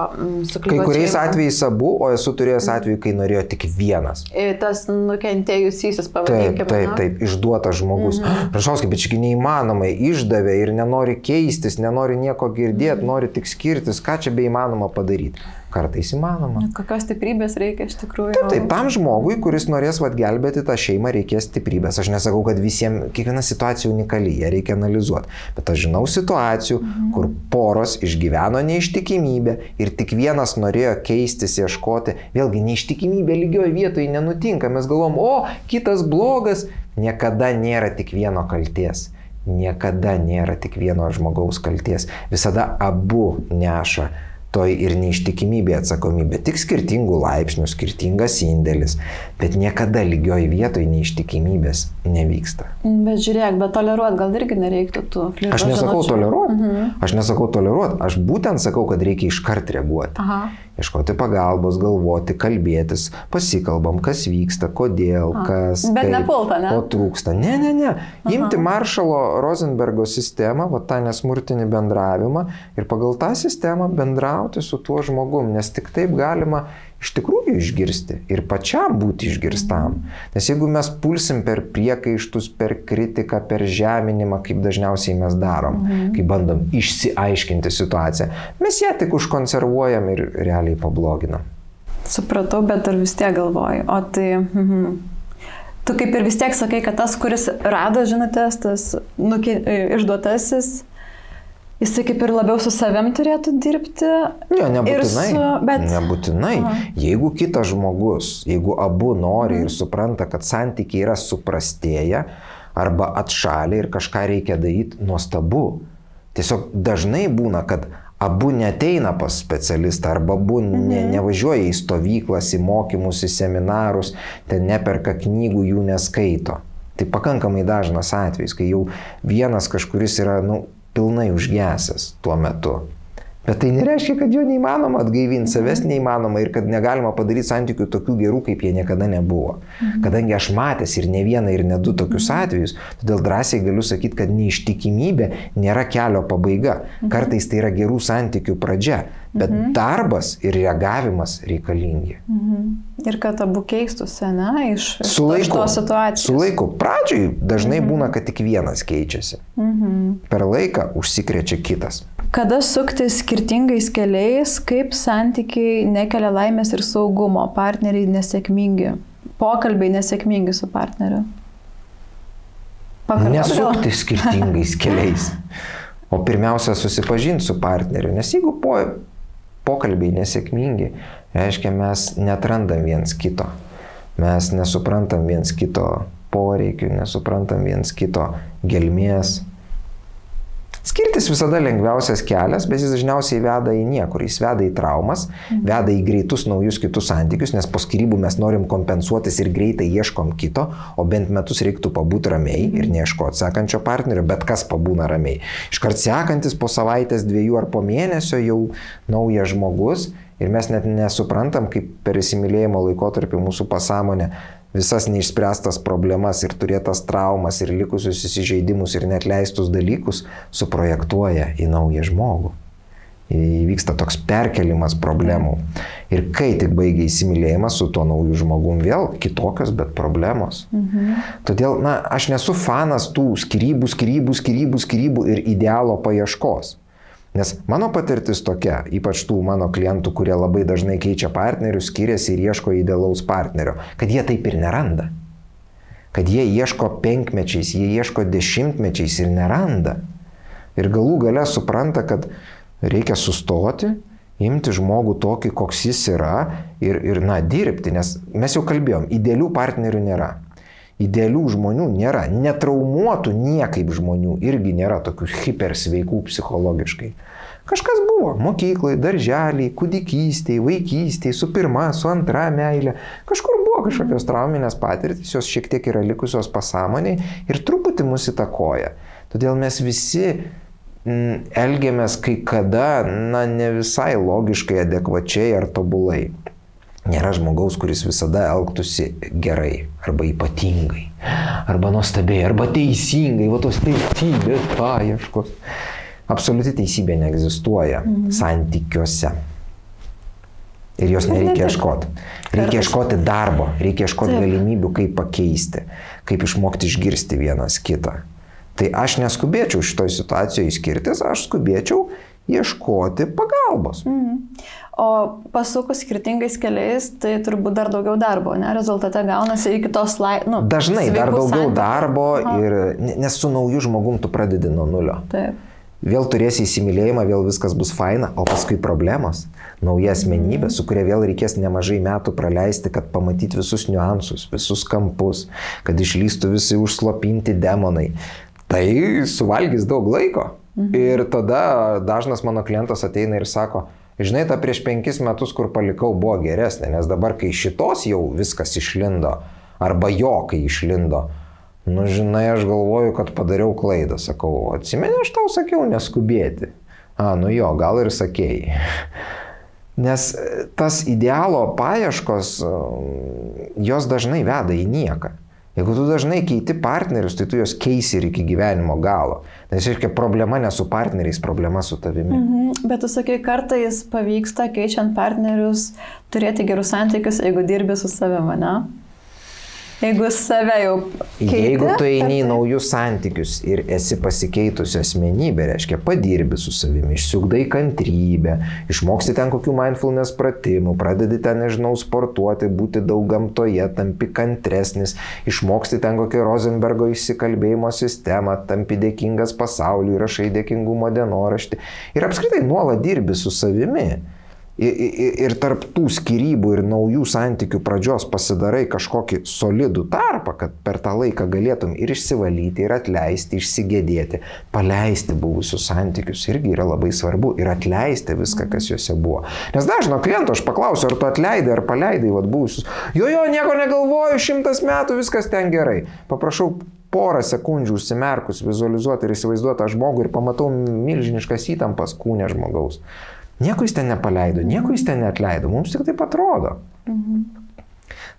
suklijuoti. Kai kuriais atvejais abu, o esu turėjęs atvejų, kai norėjo tik vienas. Tas nukentėjusysis, pavadinkime. Taip, išduotas žmogus. Rašauskai, bet čia neįmanomai išdavė ir nenori keistis, nenori nieko girdėti, nori tik skirtis, ką čia beįmanoma padaryti. Kartais įmanoma. Kokios stiprybės reikia iš tikrųjų? Taip, tam žmogui, kuris norės gelbėti tą šeimą, reikės stiprybės. Aš nesakau, kad visiems, kiekviena situacija unikali, ją reikia analizuoti. Bet aš žinau situacijų, kur poros išgyveno neištikimybę ir tik vienas norėjo keistis, ieškoti. Vėlgi, neištikimybė lygioje vietoje nenutinka. Mes galvom, kitas blogas. Niekada nėra tik vieno kalties. Niekada nėra tik vieno žmogaus kalties. Visada abu neša toj ir neištikimybė atsakomybė, tik skirtingų laipsnių, skirtingas indėlis, bet niekada lygioj vietoj neištikimybės nevyksta. Bet žiūrėk, bet toleruot gal irgi nereiktų tų flirto. Aš nesakau toleruot, aš būtent sakau, kad reikia iškart reaguoti. Ieškoti pagalbos, galvoti, kalbėtis, pasikalbam, kas vyksta, kodėl, kas, bet nepulta, ne? Ko trūksta. Ne. Imti Maršalo Rosenbergo sistemą, tą nesmurtinį bendravimą ir pagal tą sistemą bendrauti su tuo žmogum, nes tik taip galima iš tikrųjų išgirsti ir pačiam būti išgirstam. Nes jeigu mes pulsim per priekaištus, per kritiką, per žeminimą, kaip dažniausiai mes darom, kai bandom išsiaiškinti situaciją, mes ją tik užkonservuojam ir realiai pabloginam. Supratau, bet dar vis tiek galvoju. O tai... Tu kaip ir vis tiek sakai, kad tas, kuris rado žinutės, tas išduotasis, jisai kaip ir labiau su savim turėtų dirbti. Jo, nebūtinai. Nebūtinai. Jeigu kitas žmogus, jeigu abu nori ir supranta, kad santykiai yra suprastėję arba atšalę ir kažką reikia daryti, nuostabu. Tiesiog dažnai būna, kad abu neteina pas specialistą arba abu nevažiuoja į stovyklas, į mokymus, į seminarus, ten neperka knygų, jų neskaito. Tai pakankamai dažnas atvejis, kai jau vienas kažkuris yra, pilnai užgesęs tuo metu. Bet tai nereiškia, kad jo neįmanoma atgaivinti, savęs neįmanoma ir kad negalima padaryti santykių tokių gerų, kaip jie niekada nebuvo. Kadangi aš matęs ir ne vieną, ir ne du tokius atvejus, todėl drąsiai galiu sakyti, kad neištikimybė nėra kelio pabaiga. Kartais tai yra gerų santykių pradžia, bet darbas ir reagavimas reikalingi. Ir kad abu keistųsi, iš tos situacijos. Su laiku. Pradžiai dažnai būna, kad tik vienas keičiasi. Per laiką užsikrečia kitas. Kada sukti skirtingais keliais, kaip santykiai nekelia laimės ir saugumo, partneriai nesėkmingi, pokalbiai nesėkmingi su partneriu? Nesukti skirtingais keliais, o pirmiausia susipažinti su partneriu, nes jeigu pokalbiai nesėkmingi, reiškia mes neatrandam viens kito, mes nesuprantam viens kito poreikių, nesuprantam viens kito gelmės. Skirtis visada lengviausias kelias, bet jis dažniausiai veda į niekur, jis veda į traumas, veda į greitus naujus kitus santykius, nes po skyrybų mes norim kompensuotis ir greitai ieškom kito, o bent metus reiktų pabūti ramiai ir neieškoti sekančio partnerio, bet kas pabūna ramiai. Iškart sekantis po savaitės, 2 ar po mėnesio jau naujas žmogus ir mes net nesuprantam, kaip per įsimylėjimo laikotarpį mūsų pasąmonė visas neišspręstas problemas ir turėtas traumas ir likusius įsižeidimus ir neatleistus dalykus suprojektuoja į naują žmogų. įvyksta toks perkelimas problemų. Ir kai tik baigia įsimylėjimas su tuo nauju žmogum, vėl kitokios, bet problemos. Todėl, aš nesu fanas tų skyrybų ir idealo paieškos. Nes mano patirtis tokia, ypač tų mano klientų, kurie labai dažnai keičia partnerius, skiriasi ir ieško idealaus partnerio, kad jie taip ir neranda. Kad jie ieško 5 mečiais, jie ieško 10 mečiais ir neranda. Ir galų gale supranta, kad reikia sustoti, imti žmogų tokį, koks jis yra ir dirbti, nes mes jau kalbėjom, idealių partnerių nėra. Idealių žmonių nėra, netraumuotų niekaip žmonių irgi nėra, tokių hipersveikų psichologiškai. Kažkas buvo mokyklai, darželiai, kūdikystėj, vaikystėj, su pirma, su antra meilė. Kažkur buvo kažkokios trauminės patirtys, jos šiek tiek yra likusios pasąmoniai ir truputį mus įtakoja. Todėl mes visi elgiamės kai kada, ne visai logiškai, adekvačiai ar tobulai. Nėra žmogaus, kuris visada elgtųsi gerai, arba ypatingai, arba nuostabiai, arba teisingai, tos teisybės paieškos. Absoliuti teisybė neegzistuoja santykiuose. Ir jos nereikia ieškoti. Reikia ieškoti darbo, reikia ieškoti galimybių, kaip pakeisti, kaip išmokti išgirsti vienas kitą. Tai aš neskubėčiau šitoj situacijoje skirtis, aš skubėčiau ieškoti pagalbos. O pasukus skirtingais keliais, tai turbūt dar daugiau darbo, ne? Rezultate gaunasi iki tos dažnai dar daugiau darbo, nes su nauju žmogum tu pradedi nuo nulio. Taip. Vėl turėsi įsimylėjimą, vėl viskas bus faina, o paskui problemos, nauja asmenybė, su kuria vėl reikės nemažai metų praleisti, kad pamatyti visus niuansus, visus kampus, kad išlystų visi užslopinti demonai. Tai suvalgys daug laiko. Ir tada dažnas mano klientas ateina ir sako, žinai, ta prieš 5 metus, kur palikau, buvo geresnė, nes dabar, kai šitos jau viskas išlindo, arba jo, kai išlindo, žinai, aš galvoju, kad padariau klaidą. Sakau, atsimeni, aš tau sakiau neskubėti. Gal ir sakėjai. Nes tas idealo paieškos, jos dažnai veda į nieką. Jeigu tu dažnai keiti partnerius, tai tu juos keisi ir iki gyvenimo galo. Nes reiškia, problema ne su partneriais, problema su tavimi. Bet tu sakai, kartais pavyksta keičiant partnerius turėti gerus santykius, jeigu dirbi su savimi, ne? Jeigu save jau keiti. Jeigu tu eini į naujus santykius ir esi pasikeitusi asmenybė, reiškia, padirbi su savimi, išsiugdai kantrybę, išmoksti ten kokių mindfulness pratimų, pradedi ten, sportuoti, būti daug gamtoje, tampi kantresnis, išmoksti ten kokią Rosenbergo išsikalbėjimo sistemą, tampi dėkingas pasauliui, rašai dėkingumo dienoraštį ir apskritai nuolat dirbi su savimi. Ir tarp tų skyrybų ir naujų santykių pradžios pasidarai kažkokį solidų tarpą, kad per tą laiką galėtum ir išsivalyti, ir atleisti, išsigėdėti, paleisti buvusius santykius irgi yra labai svarbu ir atleisti viską, kas juose buvo. Nes dažno kliento aš paklausiu, ar tu atleidai, ar paleidai buvusius. Jo, nieko negalvoju, 100 metų viskas ten gerai. Paprašau porą sekundžių užsimerkus vizualizuoti ir įsivaizduoti tą žmogų ir pamatau milžiniškas įtampas kūne žmogaus. Nieko jis ten nepaleido, nieko jis ten neatleido, mums tik taip atrodo.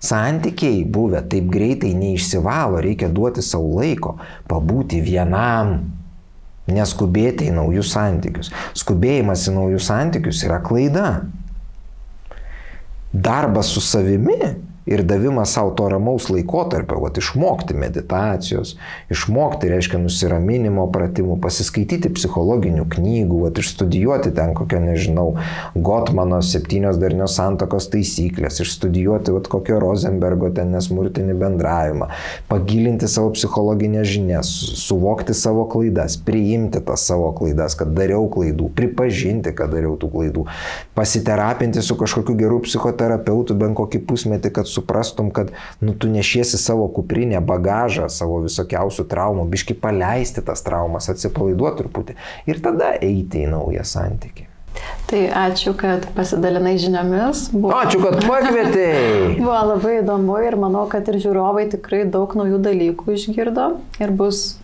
Santykiai buvę taip greitai neišsivalo, reikia duoti savo laiko, pabūti vienam, neskubėti į naujus santykius. Skubėjimas į naujus santykius yra klaida. Darbas su savimi ir davimas savo to ramaus laikotarpio, išmokti meditacijos, išmokti, reiškia, nusiraminimo pratimų, pasiskaityti psichologinių knygų, išstudijuoti ten kokią, Gotmano 7 darnios santuokos taisyklės, išstudijuoti kokio Rosenbergo ten nesmurtinį bendravimą, pagilinti savo psichologinės žinias, suvokti savo klaidas, priimti tas savo klaidas, kad dariau klaidų, pripažinti, kad dariau tų klaidų, pasiterapinti su kažkokiu geru psichoterapeutu bent kokį pusmetį, kad suprastum, kad tu nešiesi savo kuprinę, bagažą, savo visokiausių traumų, biški paleisti tas traumas, atsipalaiduoti truputį ir tada eiti į naują santykį. Tai ačiū, kad pasidalinai žiniomis. Ačiū, kad pakvietei. Buvo labai įdomu ir manau, kad ir žiūrovai tikrai daug naujų dalykų išgirdo ir bus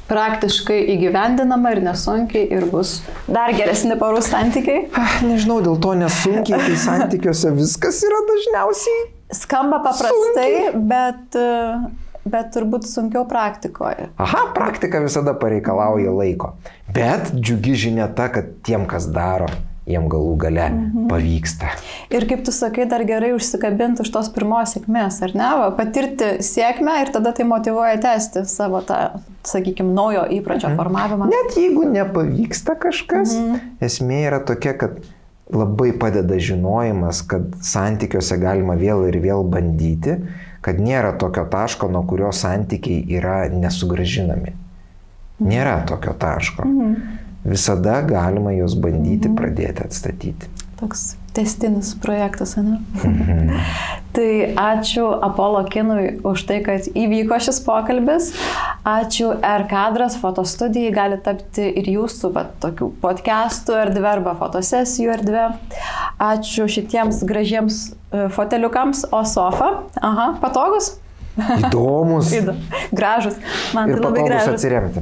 praktiškai įgyvendinama ir nesunkiai ir bus dar geresni porų santykiai. Nežinau, dėl to nesunkiai, tai santykiuose viskas yra dažniausiai. Skamba paprastai, bet turbūt sunkiau praktikoje. Praktika visada pareikalauja laiko. Bet džiugi žinia ta, kad tiem, kas daro, jiem galų gale pavyksta. Ir kaip tu sakai, dar gerai užsikabinti už tos pirmos sėkmės, ar ne? Patirti sėkmę ir tada tai motyvuoja tęsti savo tą, sakykime, naujo įpročio formavimą. Net jeigu nepavyksta kažkas, esmė yra tokia, kad labai padeda žinojimas, kad santykiuose galima vėl ir vėl bandyti, kad nėra tokio taško, nuo kurio santykiai yra nesugrąžinami. Nėra tokio taško. Visada galima juos bandyti pradėti atstatyti. Toks testinis projektas, ne? Tai ačiū Apollo kinui už tai, kad įvyko šis pokalbis. Ačiū R-Kadras fotostudijai, gali tapti ir jūsų tokių podcastų erdvė arba fotosesijų erdvė. Ačiū šitiems gražiems foteliukams, o sofa, patogus? Įdomus. Gražus. Man ir tai labai gražus. Atsiremti.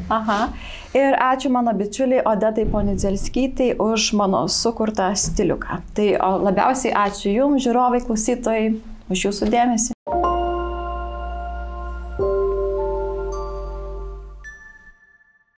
Ir ačiū mano bičiuliai Odetai Ponidzelskytei už mano sukurtą stiliuką. Tai labiausiai ačiū jums, žiūrovai, klausytojai, už jūsų dėmesį.